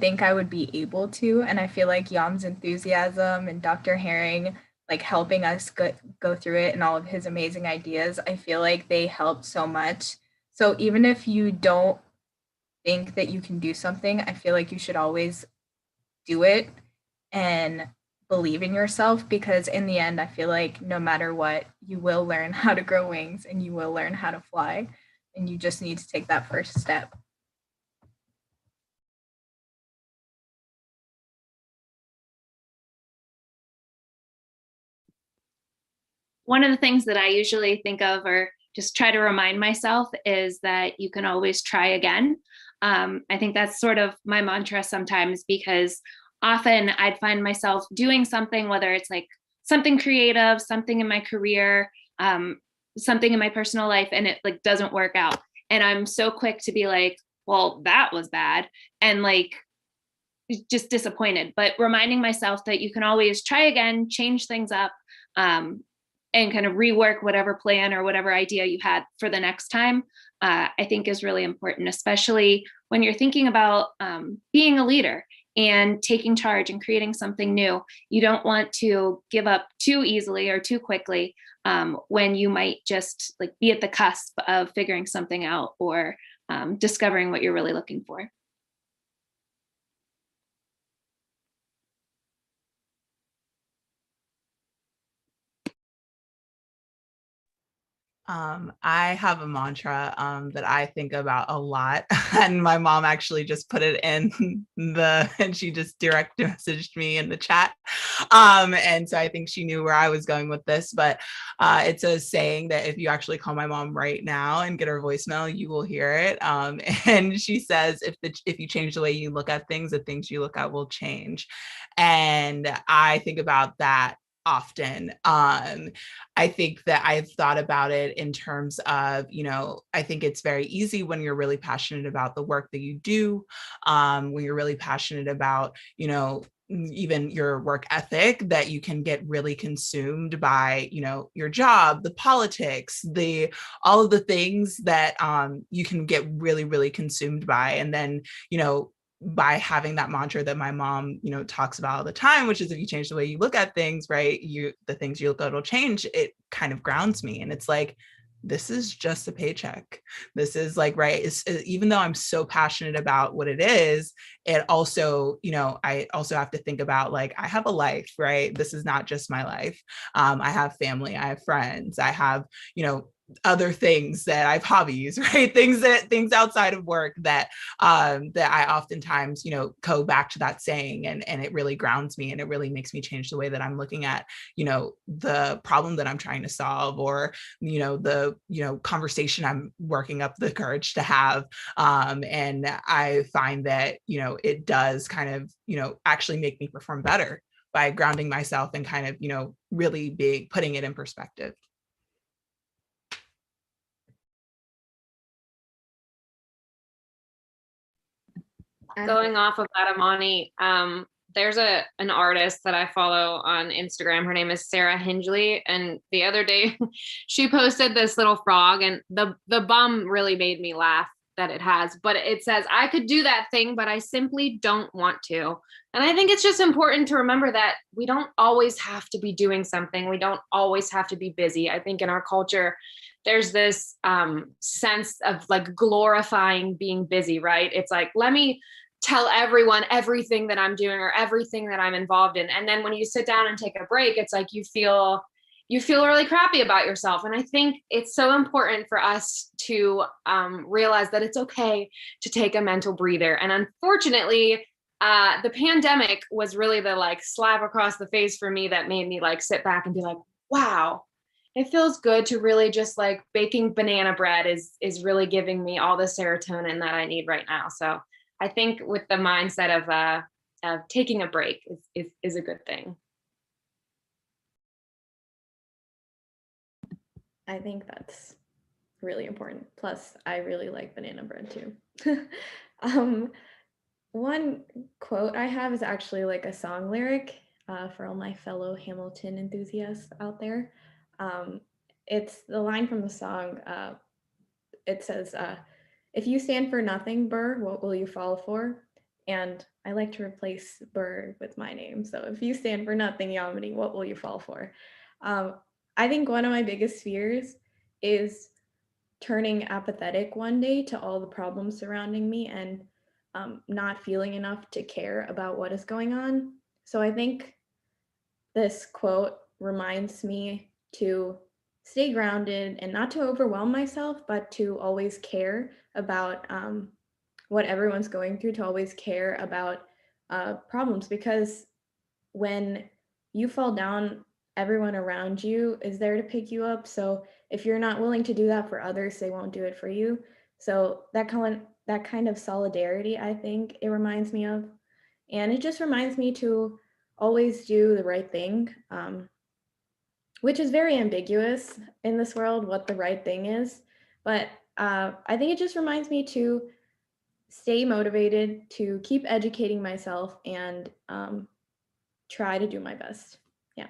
think I would be able to. And I feel like Yam's enthusiasm and Dr. Herring, like helping us go through it and all of his amazing ideas, I feel like they helped so much. So even if you don't think that you can do something, I feel like you should always do it and believe in yourself, because in the end, I feel like no matter what, you will learn how to grow wings and you will learn how to fly, and you just need to take that first step. One of the things that I usually think of, or just try to remind myself, is that you can always try again. I think that's sort of my mantra sometimes, because often I'd find myself doing something, whether it's like something creative, something in my career, something in my personal life, and it like doesn't work out. And I'm so quick to be like, well, that was bad. And like, just disappointed, but reminding myself that you can always try again, change things up, and kind of rework whatever plan or whatever idea you had for the next time, I think is really important, especially when you're thinking about being a leader and taking charge and creating something new. You don't want to give up too easily or too quickly when you might just like be at the cusp of figuring something out or discovering what you're really looking for. I have a mantra that I think about a lot, and my mom actually just put it in and she just direct messaged me in the chat. And so I think she knew where I was going with this, but it's a saying that if you actually call my mom right now and get her voicemail, you will hear it. And she says, if you change the way you look at things, the things you look at will change. And I think about that often. I think that I've thought about it in terms of, I think it's very easy when you're really passionate about the work that you do, when you're really passionate about, even your work ethic, that you can get really consumed by, your job, the politics, all of the things that you can get really, really consumed by. And then, by having that mantra that my mom, talks about all the time, which is if you change the way you look at things, right, the things you look at will change, it kind of grounds me. And it's like, this is just a paycheck. This is like, right, even though I'm so passionate about what it is, it also, I also have to think about like, I have a life, right? This is not just my life. I have family, I have friends, I have, other things, that I have hobbies, right? Things outside of work that I oftentimes, go back to that saying, and it really grounds me, and it really makes me change the way that I'm looking at, the problem that I'm trying to solve, or, the, conversation I'm working up the courage to have. And I find that, it does kind of, actually make me perform better by grounding myself and kind of, really putting it in perspective. Going off of that, Amani, there's an artist that I follow on Instagram. Her name is Sarah Hingley, and the other day she posted this little frog, and the bum really made me laugh that it has, but it says, I could do that thing, but I simply don't want to. And I think it's just important to remember that we don't always have to be doing something. We don't always have to be busy. I think in our culture, there's this sense of like glorifying being busy, right? It's like, let me tell everyone everything that I'm doing or everything that I'm involved in. And then when you sit down and take a break, it's like you feel really crappy about yourself. And I think it's so important for us to realize that it's okay to take a mental breather. And unfortunately, the pandemic was really the like slap across the face for me that made me like sit back and be like, wow, it feels good to really just like baking banana bread is really giving me all the serotonin that I need right now. So I think with the mindset of taking a break is a good thing. I think that's really important. Plus, I really like banana bread too. One quote I have is actually like a song lyric for all my fellow Hamilton enthusiasts out there. It's the line from the song. It says, if you stand for nothing, Burr, what will you fall for? And I like to replace Burr with my name. So if you stand for nothing, Yamini, what will you fall for? I think one of my biggest fears is turning apathetic one day to all the problems surrounding me and not feeling enough to care about what is going on. So I think this quote reminds me to stay grounded and not to overwhelm myself, but to always care about what everyone's going through, to always care about problems, because when you fall down, everyone around you is there to pick you up. So if you're not willing to do that for others, they won't do it for you. So that kind of solidarity, I think it reminds me of. And it just reminds me to always do the right thing, which is very ambiguous in this world, what the right thing is. But I think it just reminds me to stay motivated, to keep educating myself, and try to do my best. Yeah.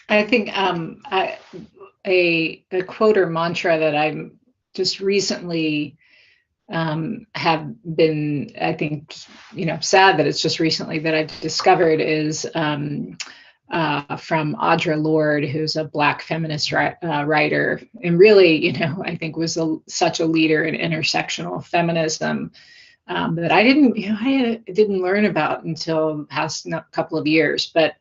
I think a quote or mantra that I'm just recently have been, I think, sad that it's just recently that I've discovered is from Audra Lorde, who's a Black feminist writer, and really, I think was such a leader in intersectional feminism that I didn't learn about until the past couple of years, but.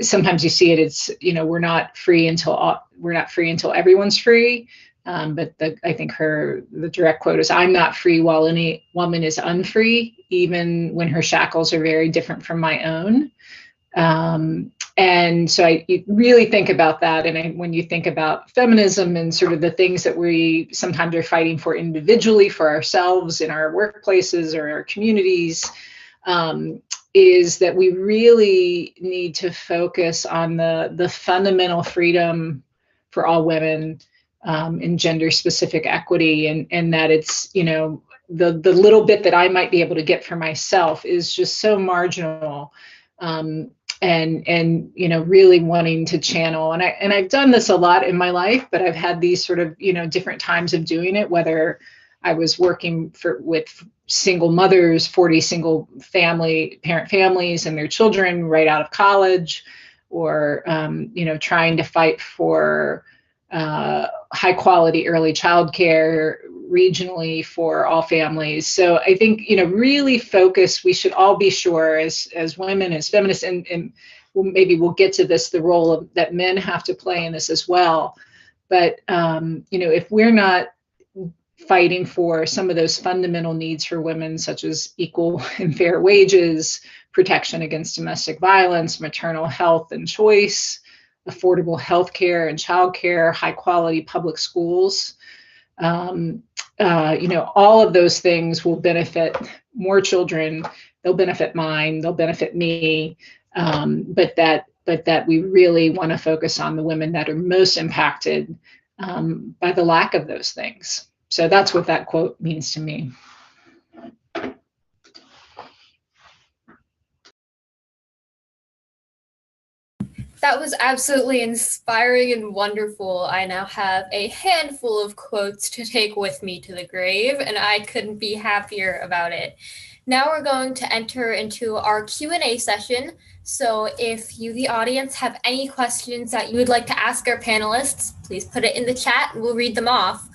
Sometimes you see it, it's, we're not free until everyone's free. But I think the direct quote is, "I'm not free while any woman is unfree, even when her shackles are very different from my own." And so you really think about that. And when you think about feminism and sort of the things that we sometimes are fighting for individually for ourselves in our workplaces or our communities, is that we really need to focus on the fundamental freedom for all women in gender specific equity, and that it's, the little bit that I might be able to get for myself is just so marginal. And really wanting to channel, and I've done this a lot in my life, but I've had these sort of, different times of doing it, whether I was working with single mothers, 40 single parent families and their children right out of college, or, trying to fight for high quality early childcare regionally for all families. So I think, really focus, we should all be sure as women, as feminists, and maybe we'll get to this, the role that men have to play in this as well. But, if we're not fighting for some of those fundamental needs for women, such as equal and fair wages, protection against domestic violence, maternal health and choice, affordable health care and childcare, high quality public schools, all of those things will benefit more children. They'll benefit mine, they'll benefit me, but that we really want to focus on the women that are most impacted by the lack of those things. So that's what that quote means to me. That was absolutely inspiring and wonderful. I now have a handful of quotes to take with me to the grave, and I couldn't be happier about it. Now we're going to enter into our Q&A session. So if you, the audience, have any questions that you would like to ask our panelists, please put it in the chat and we'll read them off.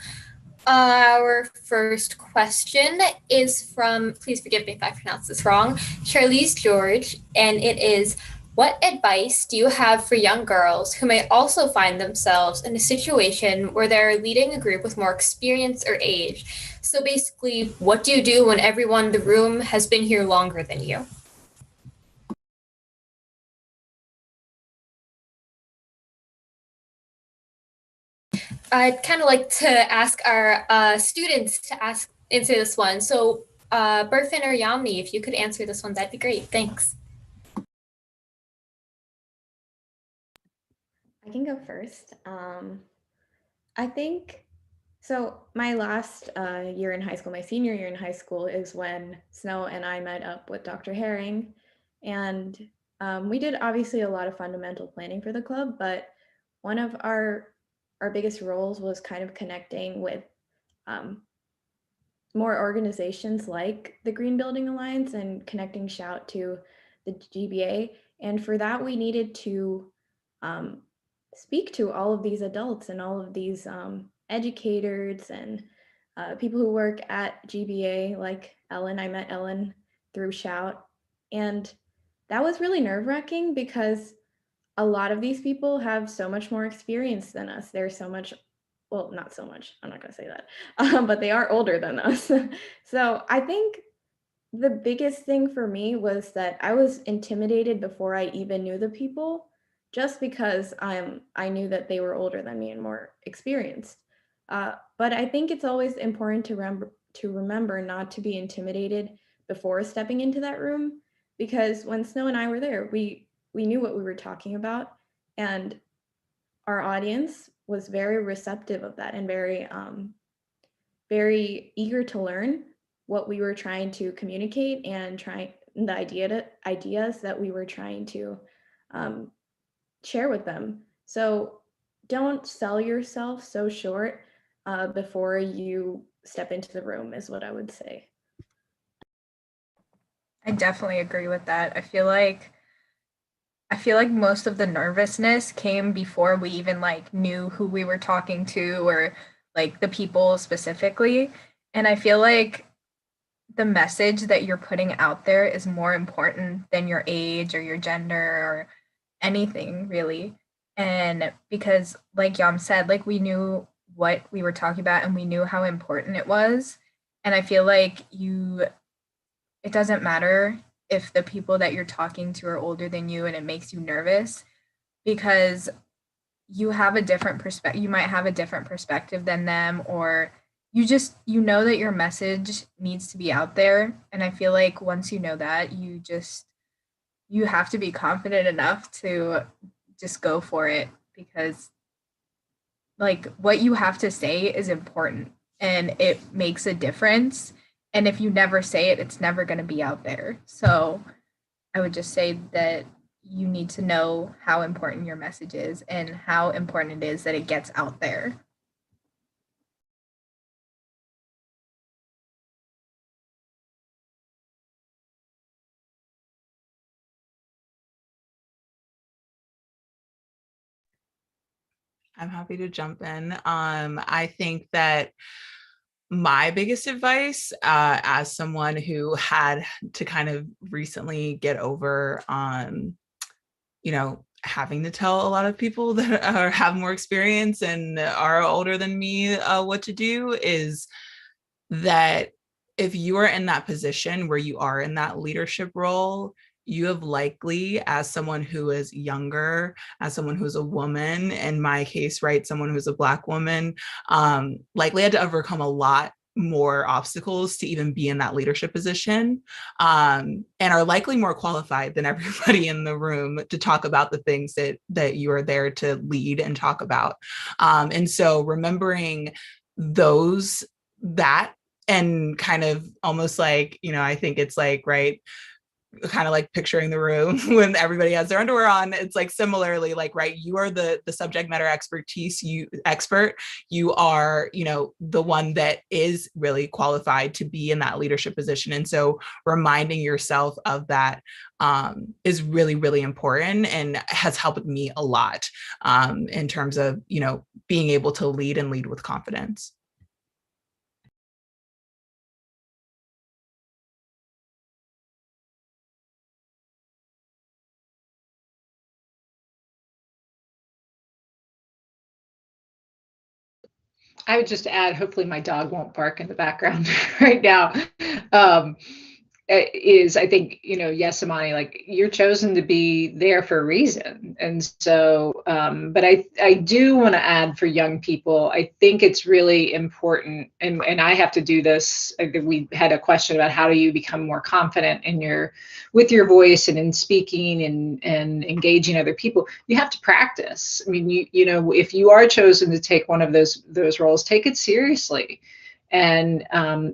Our first question is from, please forgive me if I pronounce this wrong, Charlize George, and it is, what advice do you have for young girls who may also find themselves in a situation where they're leading a group with more experience or age? So basically, what do you do when everyone in the room has been here longer than you? I'd kind of like to ask our students to answer this one. So Berfin or Yamni, if you could answer this one, that'd be great. Thanks. I can go first. I think, so my last year in high school, my senior year in high school, is when Snow and I met up with Dr. Herring, and we did obviously a lot of fundamental planning for the club, but one of our biggest roles was kind of connecting with more organizations like the Green Building Alliance and connecting Shout to the GBA. And for that, we needed to speak to all of these adults and all of these educators and people who work at GBA, like Ellen. I met Ellen through Shout. And that was really nerve-wracking because a lot of these people have so much more experience than us. They're so much, well, not so much, I'm not gonna say that, but they are older than us. So I think the biggest thing for me was that I was intimidated before I even knew the people. just because I knew that they were older than me and more experienced. But I think it's always important to remember not to be intimidated before stepping into that room, because when Snow and I were there, we knew what we were talking about, and our audience was very receptive of that and very eager to learn what we were trying to communicate and the ideas that we were trying to share with them. So don't sell yourself so short before you step into the room, is what I would say. I definitely agree with that. I feel like most of the nervousness came before we even like knew who we were talking to or like the people specifically. And I feel like the message that you're putting out there is more important than your age or your gender or anything really. And because like Yam said, like we knew what we were talking about and we knew how important it was. And I feel like it doesn't matter if the people that you're talking to are older than you and it makes you nervous, because you have a different perspective. You might have a different perspective than them, or you know that your message needs to be out there. And I feel like once you know that, you have to be confident enough to just go for it, because like what you have to say is important and it makes a difference. And if you never say it, it's never going to be out there. So I would just say that you need to know how important your message is and how important it is that it gets out there. I'm happy to jump in. I think that my biggest advice, as someone who had to kind of recently get over, having to tell a lot of people that have more experience and are older than me what to do, is that if you are in that position where you are in that leadership role, you have likely, as someone who is younger, as someone who's a woman, in my case, right, someone who's a Black woman, likely had to overcome a lot more obstacles to even be in that leadership position, and are likely more qualified than everybody in the room to talk about the things that you are there to lead and talk about. And so remembering that, and kind of almost like, I think it's like, right, kind of like picturing the room when everybody has their underwear on. It's like similarly, like, right, you are the subject matter expert. You are, the one that is really qualified to be in that leadership position. And so reminding yourself of that is really, really important and has helped me a lot in terms of, being able to lead and lead with confidence. I would just add, hopefully my dog won't bark in the background right now. Um, I think, yes, Imani, like you're chosen to be there for a reason. And so, but I do want to add for young people, I think it's really important, and I have to do this. I think we had a question about how do you become more confident with your voice and in speaking and engaging other people. You have to practice. I mean, if you are chosen to take one of those roles, take it seriously. And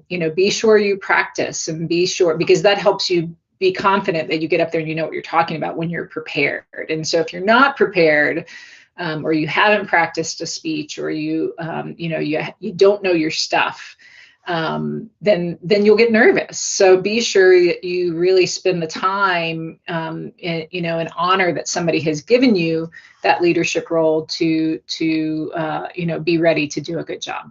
be sure you practice, and be sure, because that helps you be confident that you get up there and you know what you're talking about when you're prepared. And so if you're not prepared, or you haven't practiced a speech, or you don't know your stuff, then you'll get nervous. So be sure that you really spend the time, and honor that somebody has given you that leadership role to be ready to do a good job.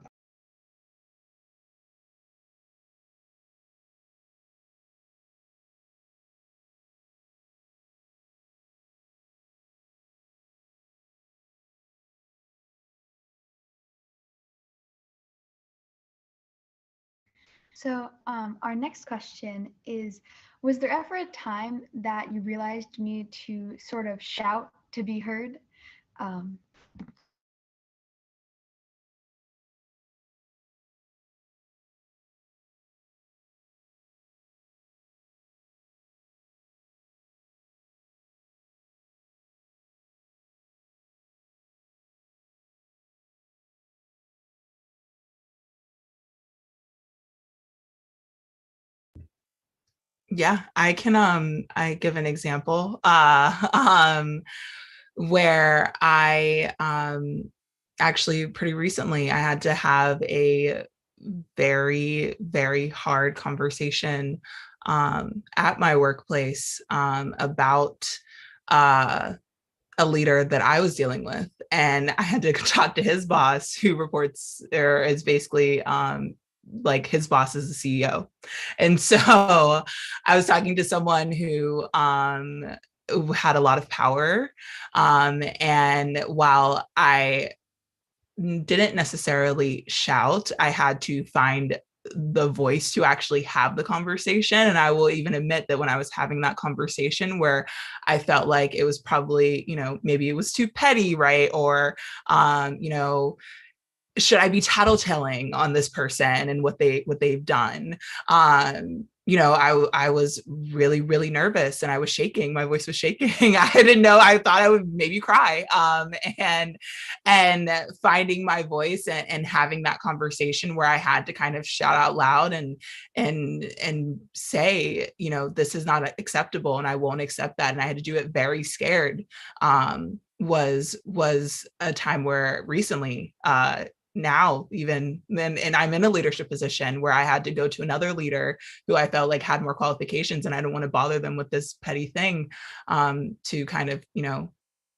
So our next question is, was there ever a time that you realized you needed to sort of shout to be heard. Um, Yeah, I give an example where I actually pretty recently I had to have a very, very hard conversation at my workplace about a leader that I was dealing with. And I had to talk to his boss, who reports or is basically like his boss is the CEO. And so I was talking to someone who had a lot of power. And while I didn't necessarily shout, I had to find the voice to actually have the conversation. And I will even admit that when I was having that conversation where I felt like it was probably, maybe it was too petty, right? Or, should I be tattletaling on this person and what they've done? I was really, really nervous and I was shaking. My voice was shaking. I didn't know. I thought I would maybe cry. And finding my voice and having that conversation where I had to kind of shout out loud and say, this is not acceptable and I won't accept that. And I had to do it very scared. Was a time where recently, now even then, and I'm in a leadership position where I had to go to another leader who I felt like had more qualifications, and I don't want to bother them with this petty thing to kind of,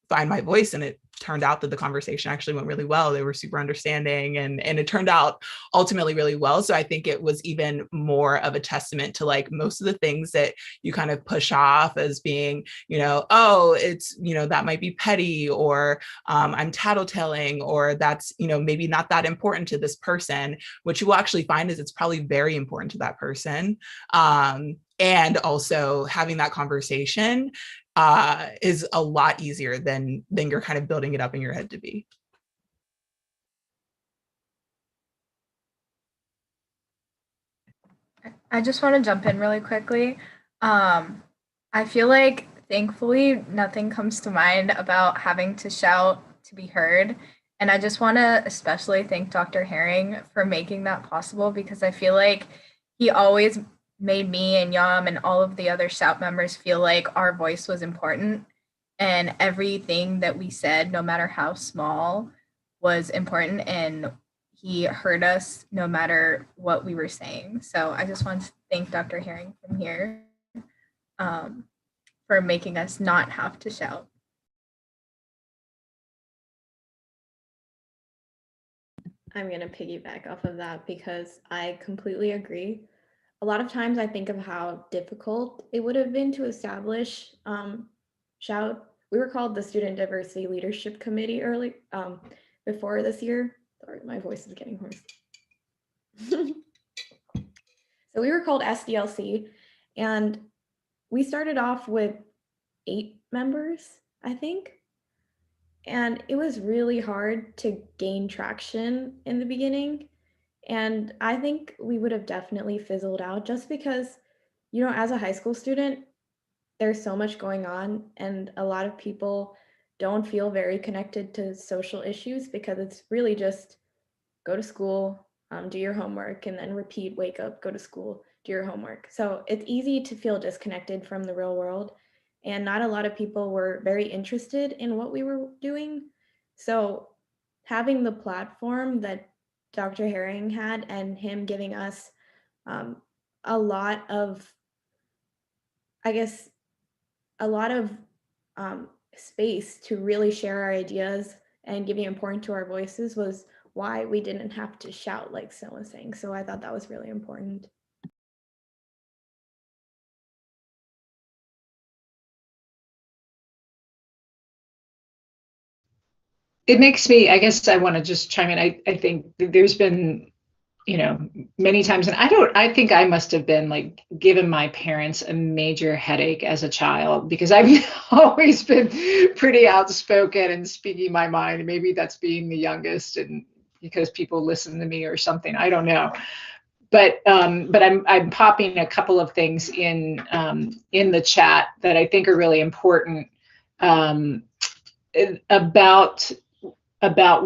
find my voice. And it turned out that the conversation actually went really well. They were super understanding and it turned out ultimately really well. So I think it was even more of a testament to like most of the things that you kind of push off as being, oh, it's, that might be petty, or I'm tattletelling, or that's, maybe not that important to this person. What you will actually find is it's probably very important to that person. And also having that conversation is a lot easier than you're kind of building it up in your head to be. I just want to jump in really quickly. I feel like thankfully nothing comes to mind about having to shout to be heard. And I just want to especially thank Dr. Herring for making that possible, because I feel like he always made me and Yam and all of the other Shout members feel like our voice was important. And everything that we said, no matter how small, was important. And he heard us no matter what we were saying. So I just want to thank Dr. Herring from here for making us not have to shout. I'm going to piggyback off of that because I completely agree. A lot of times I think of how difficult it would have been to establish Shout. We were called the Student Diversity Leadership Committee before this year. Sorry, my voice is getting hoarse. So we were called SDLC, and we started off with 8 members, I think. And it was really hard to gain traction in the beginning. And I think we would have definitely fizzled out just because, as a high school student, there's so much going on, and a lot of people don't feel very connected to social issues because it's really just go to school, do your homework, and then repeat, wake up, go to school, do your homework. So it's easy to feel disconnected from the real world. And not a lot of people were very interested in what we were doing. So having the platform that Dr. Herring had and him giving us a lot of space to really share our ideas and giving importance to our voices was why we didn't have to shout, like Sil was saying. So I thought that was really important. It makes me, I guess I want to just chime in. I think there's been many times, and I think I must have been like given my parents a major headache as a child, because I've always been pretty outspoken and speaking my mind. Maybe that's being the youngest and because people listen to me or something. I don't know. But I'm popping a couple of things in the chat that I think are really important about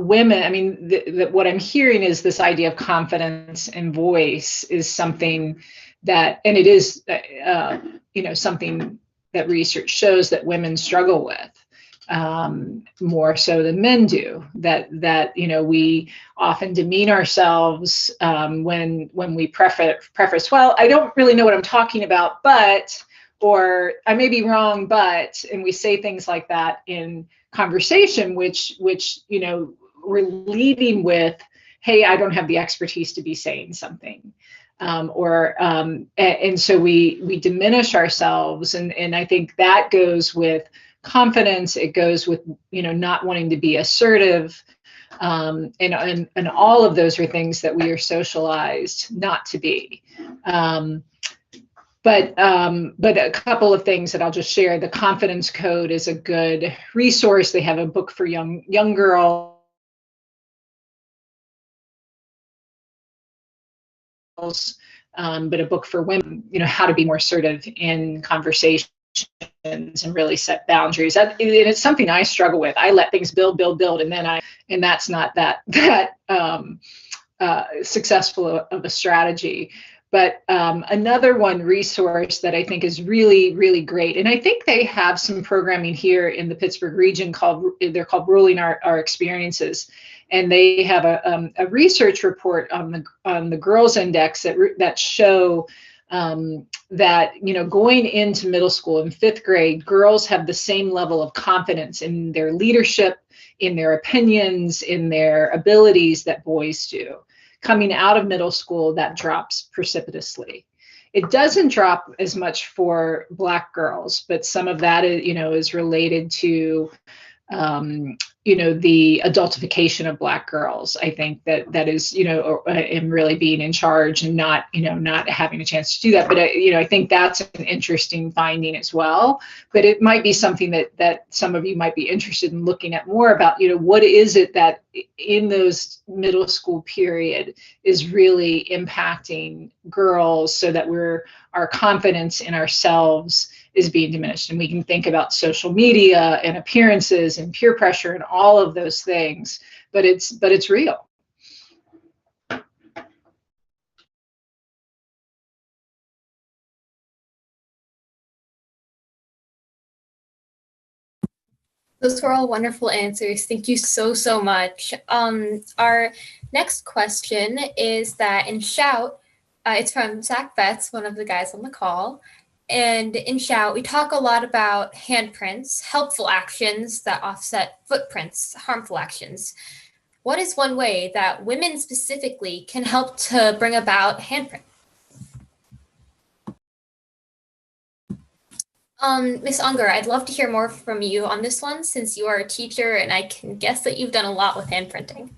women. I mean, what I'm hearing is this idea of confidence and voice is something that, and it is something that research shows that women struggle with. More so than men do, that we often demean ourselves when we preface, well, I don't really know what I'm talking about, but, or I may be wrong, but, and we say things like that in conversation, which we're leading with, hey, I don't have the expertise to be saying something. And so we diminish ourselves, and I think that goes with confidence. It goes with not wanting to be assertive, and all of those are things that we are socialized not to be. But a couple of things that I'll just share. The Confidence Code is a good resource. They have a book for young girls. But a book for women, how to be more assertive in conversations and really set boundaries. And it's something I struggle with. I let things build, and that's not that successful of a strategy. But another resource that I think is really, really great, and I think they have some programming here in the Pittsburgh region they're called Ruling Our Experiences. And they have a research report on the Girls Index that show that going into middle school in 5th grade, girls have the same level of confidence in their leadership, in their opinions, in their abilities that boys do. Coming out of middle school, that drops precipitously. It doesn't drop as much for Black girls, but some of that is related to the adultification of Black girls. I think that is, and really being in charge and not having a chance to do that. But I think that's an interesting finding as well. But it might be something that some of you might be interested in looking at more about, what is it that in those middle school period is really impacting girls, so that our confidence in ourselves is being diminished. And we can think about social media and appearances and peer pressure and all of those things, but it's real. Those were all wonderful answers. Thank you so much. Our next question is that in Shout, it's from Zach Betts, one of the guys on the call. And in Shout, we talk a lot about handprints, helpful actions that offset footprints, harmful actions. What is one way that women specifically can help to bring about handprints? Ms. Unger, I'd love to hear more from you on this one, since you are a teacher and I can guess that you've done a lot with handprinting.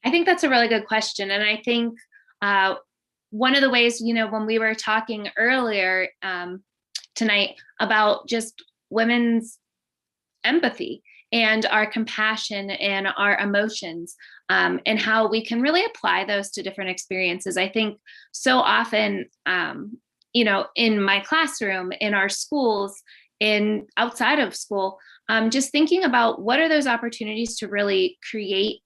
I think that's a really good question. And I think one of the ways, when we were talking earlier tonight about just women's empathy and our compassion and our emotions, and how we can really apply those to different experiences. I think so often, in my classroom, in our schools, outside of school, just thinking about what are those opportunities to really create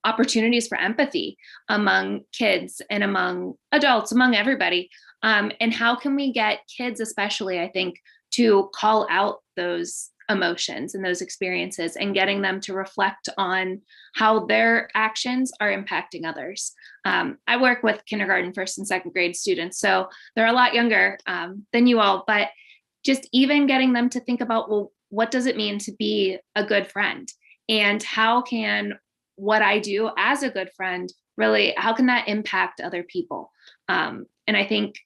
opportunities for empathy among kids and among adults, among everybody. And how can we get kids, especially, I think, to call out those emotions and those experiences, and getting them to reflect on how their actions are impacting others. I work with kindergarten, 1st and 2nd grade students, so they're a lot younger than you all, but just even getting them to think about, well, what does it mean to be a good friend? And how can what I do as a good friend, really, how can that impact other people? And I think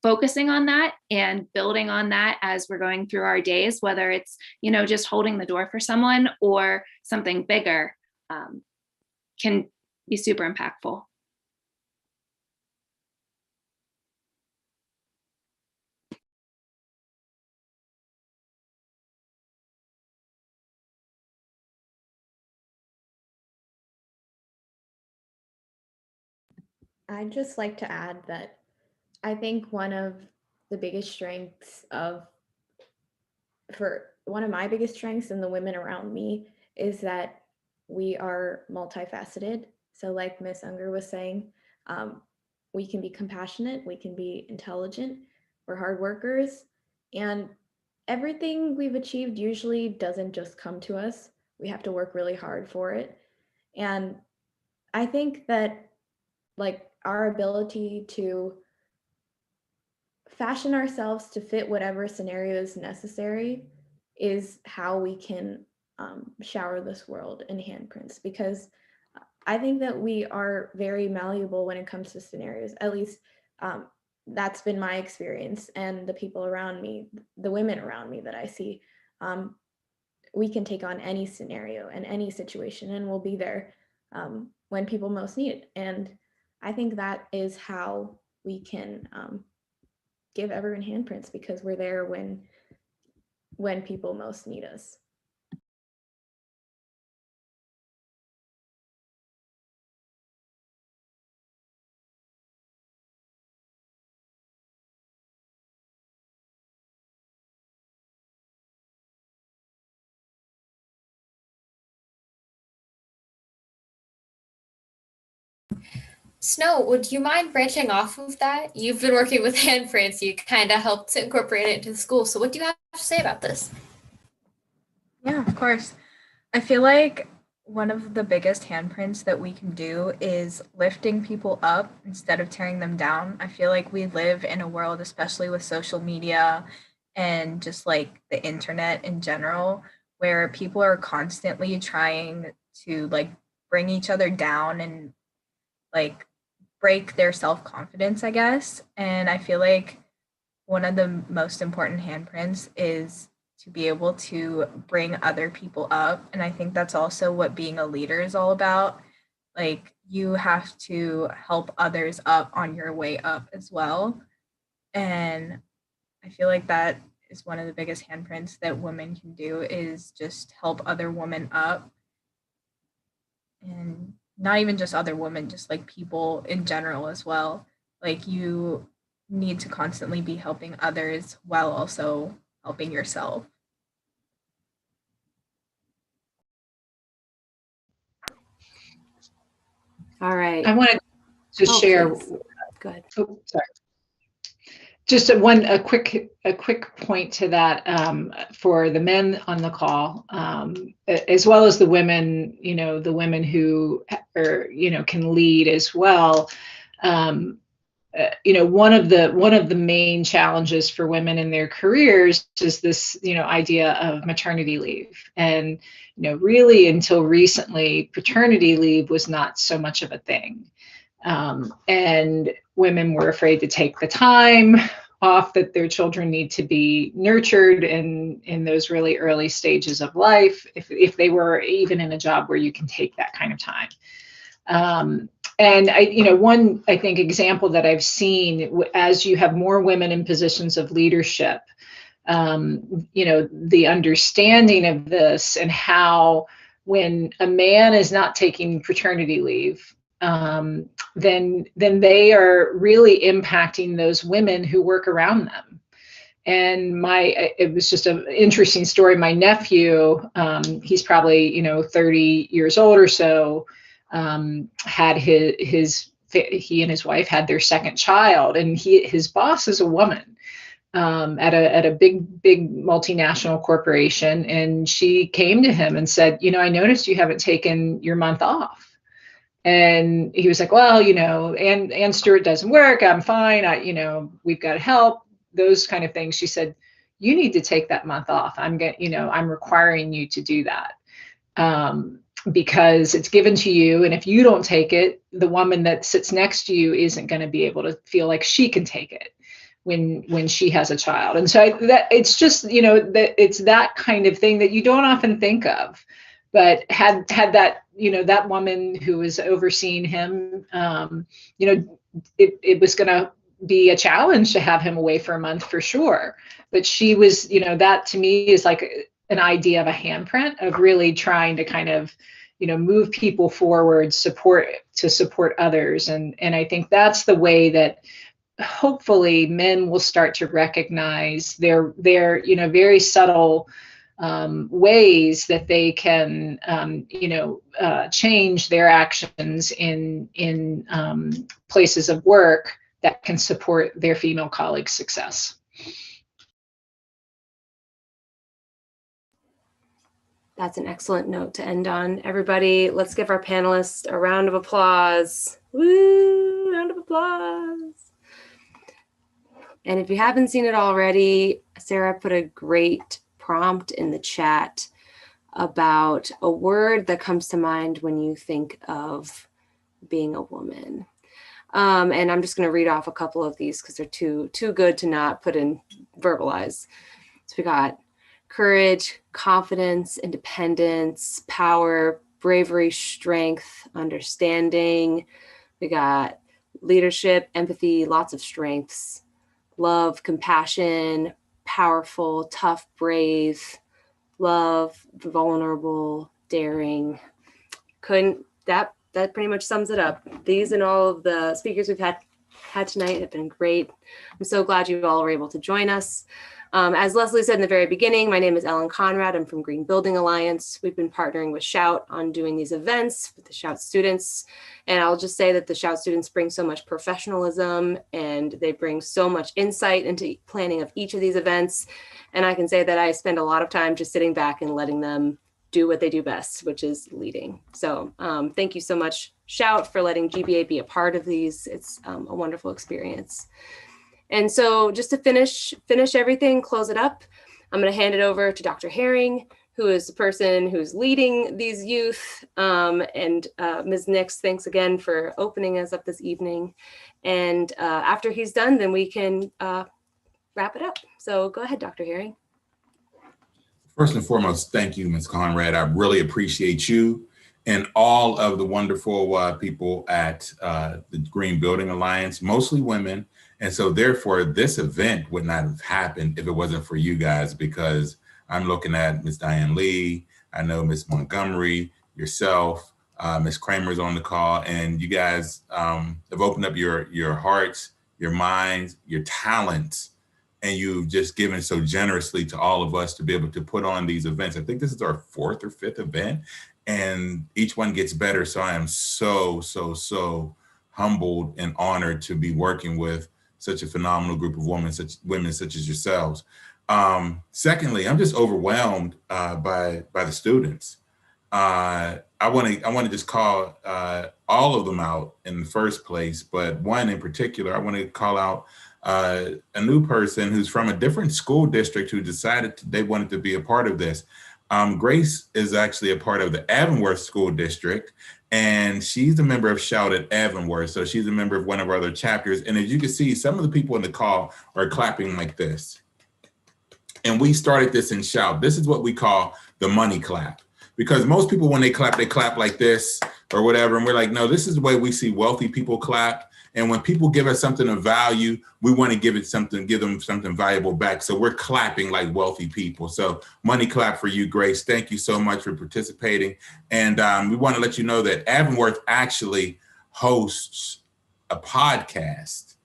focusing on that and building on that as we're going through our days, whether it's, just holding the door for someone or something bigger, can be super impactful. I'd just like to add that I think one of the biggest strengths one of my biggest strengths in the women around me is that we are multifaceted. So like Miss Unger was saying, we can be compassionate, we can be intelligent, we're hard workers, and everything we've achieved usually doesn't just come to us. We have to work really hard for it. And I think that like our ability to fashion ourselves to fit whatever scenario is necessary is how we can shower this world in handprints, because I think that we are very malleable when it comes to scenarios. At least that's been my experience, and the people around me, the women around me that I see, we can take on any scenario and any situation, and we'll be there when people most need it. And I think that is how we can give everyone handprints, because we're there when people most need us. Snow, would you mind branching off of that? You've been working with handprints. You kind of helped to incorporate it into the school. So what do you have to say about this? Yeah, of course. I feel like one of the biggest handprints that we can do is lifting people up instead of tearing them down. I feel like we live in a world, especially with social media and just like the internet in general, where people are constantly trying to like bring each other down and like break their self-confidence, I guess. And I feel like one of the most important handprints is to be able to bring other people up. And I think that's also what being a leader is all about. Like you have to help others up on your way up as well. And I feel like that is one of the biggest handprints that women can do, is just help other women up. And not even just other women, just like people in general as well. Like you need to constantly be helping others while also helping yourself. All right. I wanted to share. Please. Go ahead. Oh, sorry. Just a quick point to that for the men on the call, as well as the women. The women who are can lead as well. One of the main challenges for women in their careers is this idea of maternity leave, and really until recently, paternity leave was not so much of a thing. And women were afraid to take the time off that their children need to be nurtured in those really early stages of life, if they were even in a job where you can take that kind of time. And one example that I've seen, as you have more women in positions of leadership, the understanding of this, and how when a man is not taking paternity leave, then they are really impacting those women who work around them. And it was just an interesting story. My nephew, he's probably 30 years old or so, had he and his wife had their second child, and his boss is a woman at a big multinational corporation, and she came to him and said, I noticed you haven't taken your month off. And he was like, well, and Stewart doesn't work. I'm fine. We've got help, those kind of things. She said, you need to take that month off. I'm requiring you to do that. Because it's given to you. And if you don't take it, the woman that sits next to you isn't going to be able to feel like she can take it when she has a child. And so it's just, that it's that kind of thing that you don't often think of. But had that, that woman who was overseeing him, it was going to be a challenge to have him away for a month for sure. But she was, that to me is like an idea of a handprint of really trying to kind of, move people forward, support others. And I think that's the way that hopefully men will start to recognize their very subtle ways that they can, change their actions in places of work that can support their female colleagues' success. That's an excellent note to end on. Everybody, let's give our panelists a round of applause. Woo, round of applause. And if you haven't seen it already, Sarah put a great prompt in the chat about a word that comes to mind when you think of being a woman. And I'm just going to read off a couple of these because they're too good to not put in verbalize. So we got courage, confidence, independence, power, bravery, strength, understanding. We got leadership, empathy, lots of strengths, love, compassion, powerful, tough, brave, love, vulnerable, daring. That pretty much sums it up. These and all of the speakers we've had tonight have been great. I'm so glad you all were able to join us. As Leslie said in the very beginning, my name is Ellen Conrad. I'm from Green Building Alliance. We've been partnering with Shout on doing these events with the Shout students. And I'll just say that the Shout students bring so much professionalism and they bring so much insight into planning of each of these events. And I can say that I spend a lot of time just sitting back and letting them do what they do best, which is leading. So thank you so much, Shout, for letting GBA be a part of these. It's a wonderful experience. And so just to finish everything, close it up, I'm going to hand it over to Dr. Herring, who is the person who's leading these youth. And Ms. Nix, thanks again for opening us up this evening. And after he's done, then we can wrap it up. So go ahead, Dr. Herring. First and foremost, thank you, Ms. Conrad. I really appreciate you and all of the wonderful people at the Green Building Alliance, mostly women. And so therefore, this event would not have happened if it wasn't for you guys, because I'm looking at Ms. Diane Lee, I know Ms. Montgomery, yourself, Ms. Kramer's on the call, and you guys have opened up your hearts, your minds, your talents, and you've just given so generously to all of us to be able to put on these events. I think this is our 4th or 5th event, and each one gets better. So I am so humbled and honored to be working with such a phenomenal group of women such as yourselves. Secondly, I'm just overwhelmed by the students. I want to just call all of them out in the first place, but one in particular, I want to call out a new person who's from a different school district who decided they wanted to be a part of this. Grace is actually a part of the Avonworth School District, and she's a member of Shout at Avonworth. So she's a member of one of our other chapters. And as you can see, some of the people in the call are clapping like this. And we started this in Shout. This is what we call the money clap. Because most people, when they clap like this or whatever. And we're like, no, this is the way we see wealthy people clap. And when people give us something of value, we want to give them something valuable back. So we're clapping like wealthy people. So money clap for you, Grace. Thank you so much for participating. And we want to let you know that Avonworth actually hosts a podcast.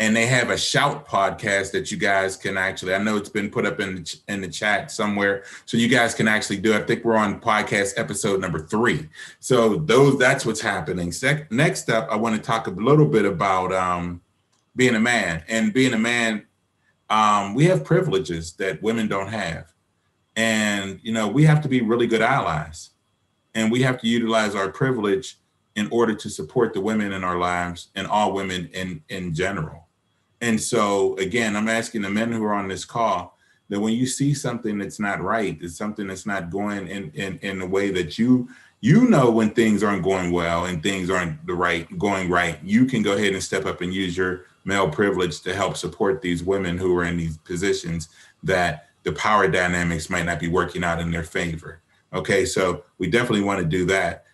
And they have a Shout podcast that you guys can actually, I know it's been put up in the chat somewhere, so you guys can actually do it. I think we're on podcast episode number 3. So that's what's happening. Next up, I want to talk a little bit about being a man. And being a man, we have privileges that women don't have. And, we have to be really good allies. And we have to utilize our privilege in order to support the women in our lives and all women in general. And so, again, I'm asking the men who are on this call that when you see something that's not right, it's something that's not going in the way that you when things aren't going well and things aren't going right, you can go ahead and step up and use your male privilege to help support these women who are in these positions that the power dynamics might not be working out in their favor. Okay, so we definitely want to do that.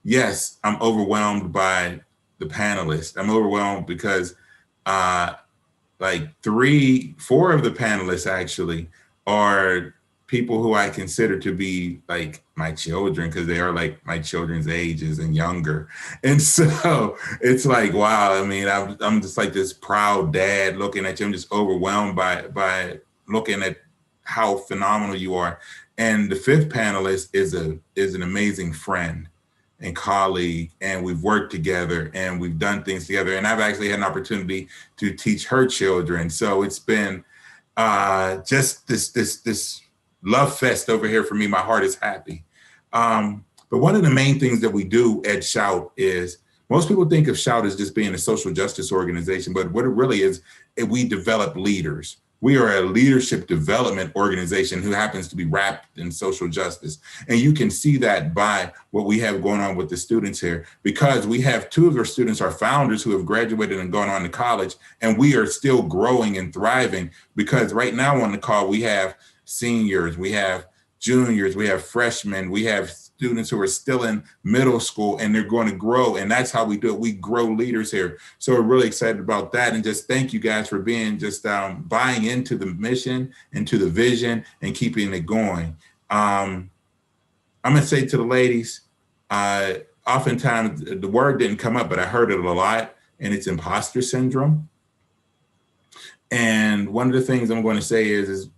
Yes, I'm overwhelmed by the panelists. I'm overwhelmed because like 4 of the panelists actually are people who I consider to be like my children, because they are like my children's ages and younger. And so it's like, wow, I mean, I'm just like this proud dad looking at you. I'm just overwhelmed by looking at how phenomenal you are. And the 5th panelist is an amazing friend and colleague, and we've worked together and we've done things together. And I've actually had an opportunity to teach her children. So it's been just this love fest over here for me. My heart is happy. But one of the main things that we do at Shout is, most people think of Shout as just being a social justice organization, but what it really is, we develop leaders. We are a leadership development organization who happens to be wrapped in social justice. And you can see that by what we have going on with the students here, because we have 2 of our students are founders who have graduated and gone on to college, and we are still growing and thriving, because right now on the call, we have seniors, we have juniors, we have freshmen, we have students who are still in middle school, and they're going to grow. And that's how we do it. We grow leaders here. So we're really excited about that. And just thank you guys for being just buying into the mission and to the vision and keeping it going. I'm going to say to the ladies, oftentimes the word didn't come up, but I heard it a lot, and it's imposter syndrome. And one of the things I'm going to say is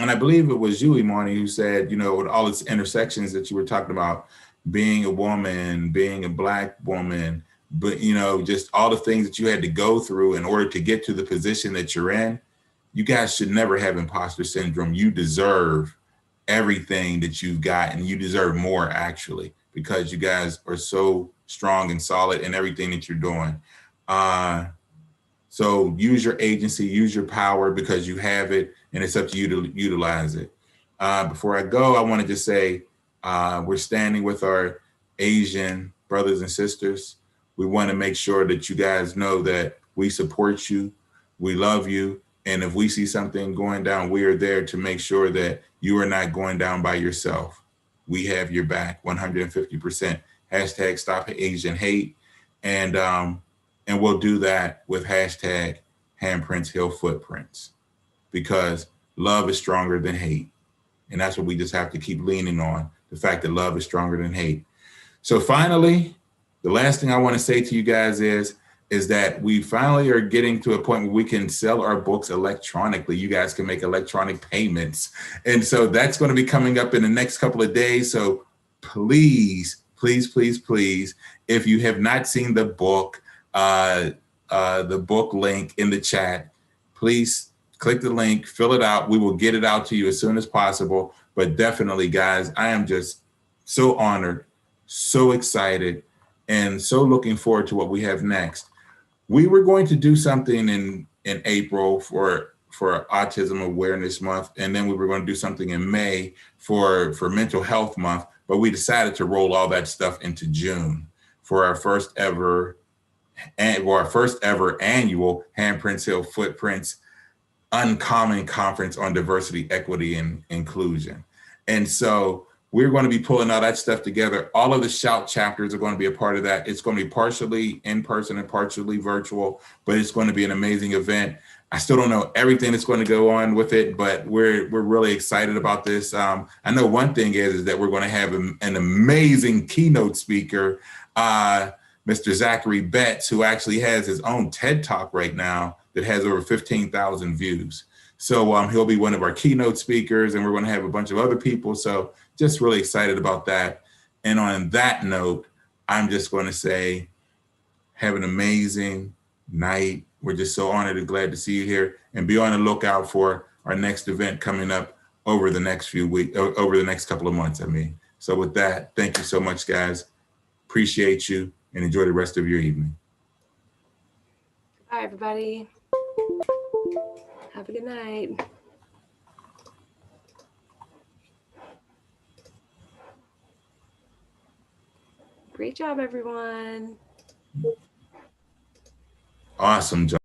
and I believe it was you, Imani, who said, with all its intersections that you were talking about, being a woman, being a Black woman, but, just all the things that you had to go through in order to get to the position that you're in. You guys should never have imposter syndrome. You deserve everything that you've got, and you deserve more, actually, because you guys are so strong and solid in everything that you're doing. So use your agency, use your power, because you have it, and it's up to you to utilize it. Before I go, I want to just say we're standing with our Asian brothers and sisters. We want to make sure that you guys know that we support you, we love you, and if we see something going down, we are there to make sure that you are not going down by yourself. We have your back 150%. Hashtag Stop Asian Hate. And we'll do that with hashtag Handprints Heal Footprints, because love is stronger than hate. And that's what we just have to keep leaning on, the fact that love is stronger than hate. So finally, the last thing I want to say to you guys is that we finally are getting to a point where we can sell our books electronically. You guys can make electronic payments. And so that's going to be coming up in the next couple of days. So please, please, please, please, if you have not seen the book link in the chat, please click the link, fill it out. We will get it out to you as soon as possible. But definitely, guys, I am just so honored, so excited, and so looking forward to what we have next. We were going to do something in April for Autism Awareness Month, and then we were going to do something in May for Mental Health Month, but we decided to roll all that stuff into June for our first ever annual Handprints Heal Footprints Uncommon Conference on Diversity, Equity, and Inclusion. And so we're going to be pulling all that stuff together. All of the Shout chapters are going to be a part of that. It's going to be partially in person and partially virtual, but it's going to be an amazing event. I still don't know everything that's going to go on with it, but we're really excited about this. I know one thing is that we're going to have an amazing keynote speaker, Mr. Zachary Betts, who actually has his own TED Talk right now that has over 15,000 views. So he'll be one of our keynote speakers, and we're going to have a bunch of other people. So just really excited about that. And on that note, I'm just going to say, have an amazing night. We're just so honored and glad to see you here, and be on the lookout for our next event coming up over the next few weeks, over the next couple of months, I mean. So with that, thank you so much, guys. Appreciate you, and enjoy the rest of your evening. Bye, everybody. Have a good night. Great job, everyone. Awesome job.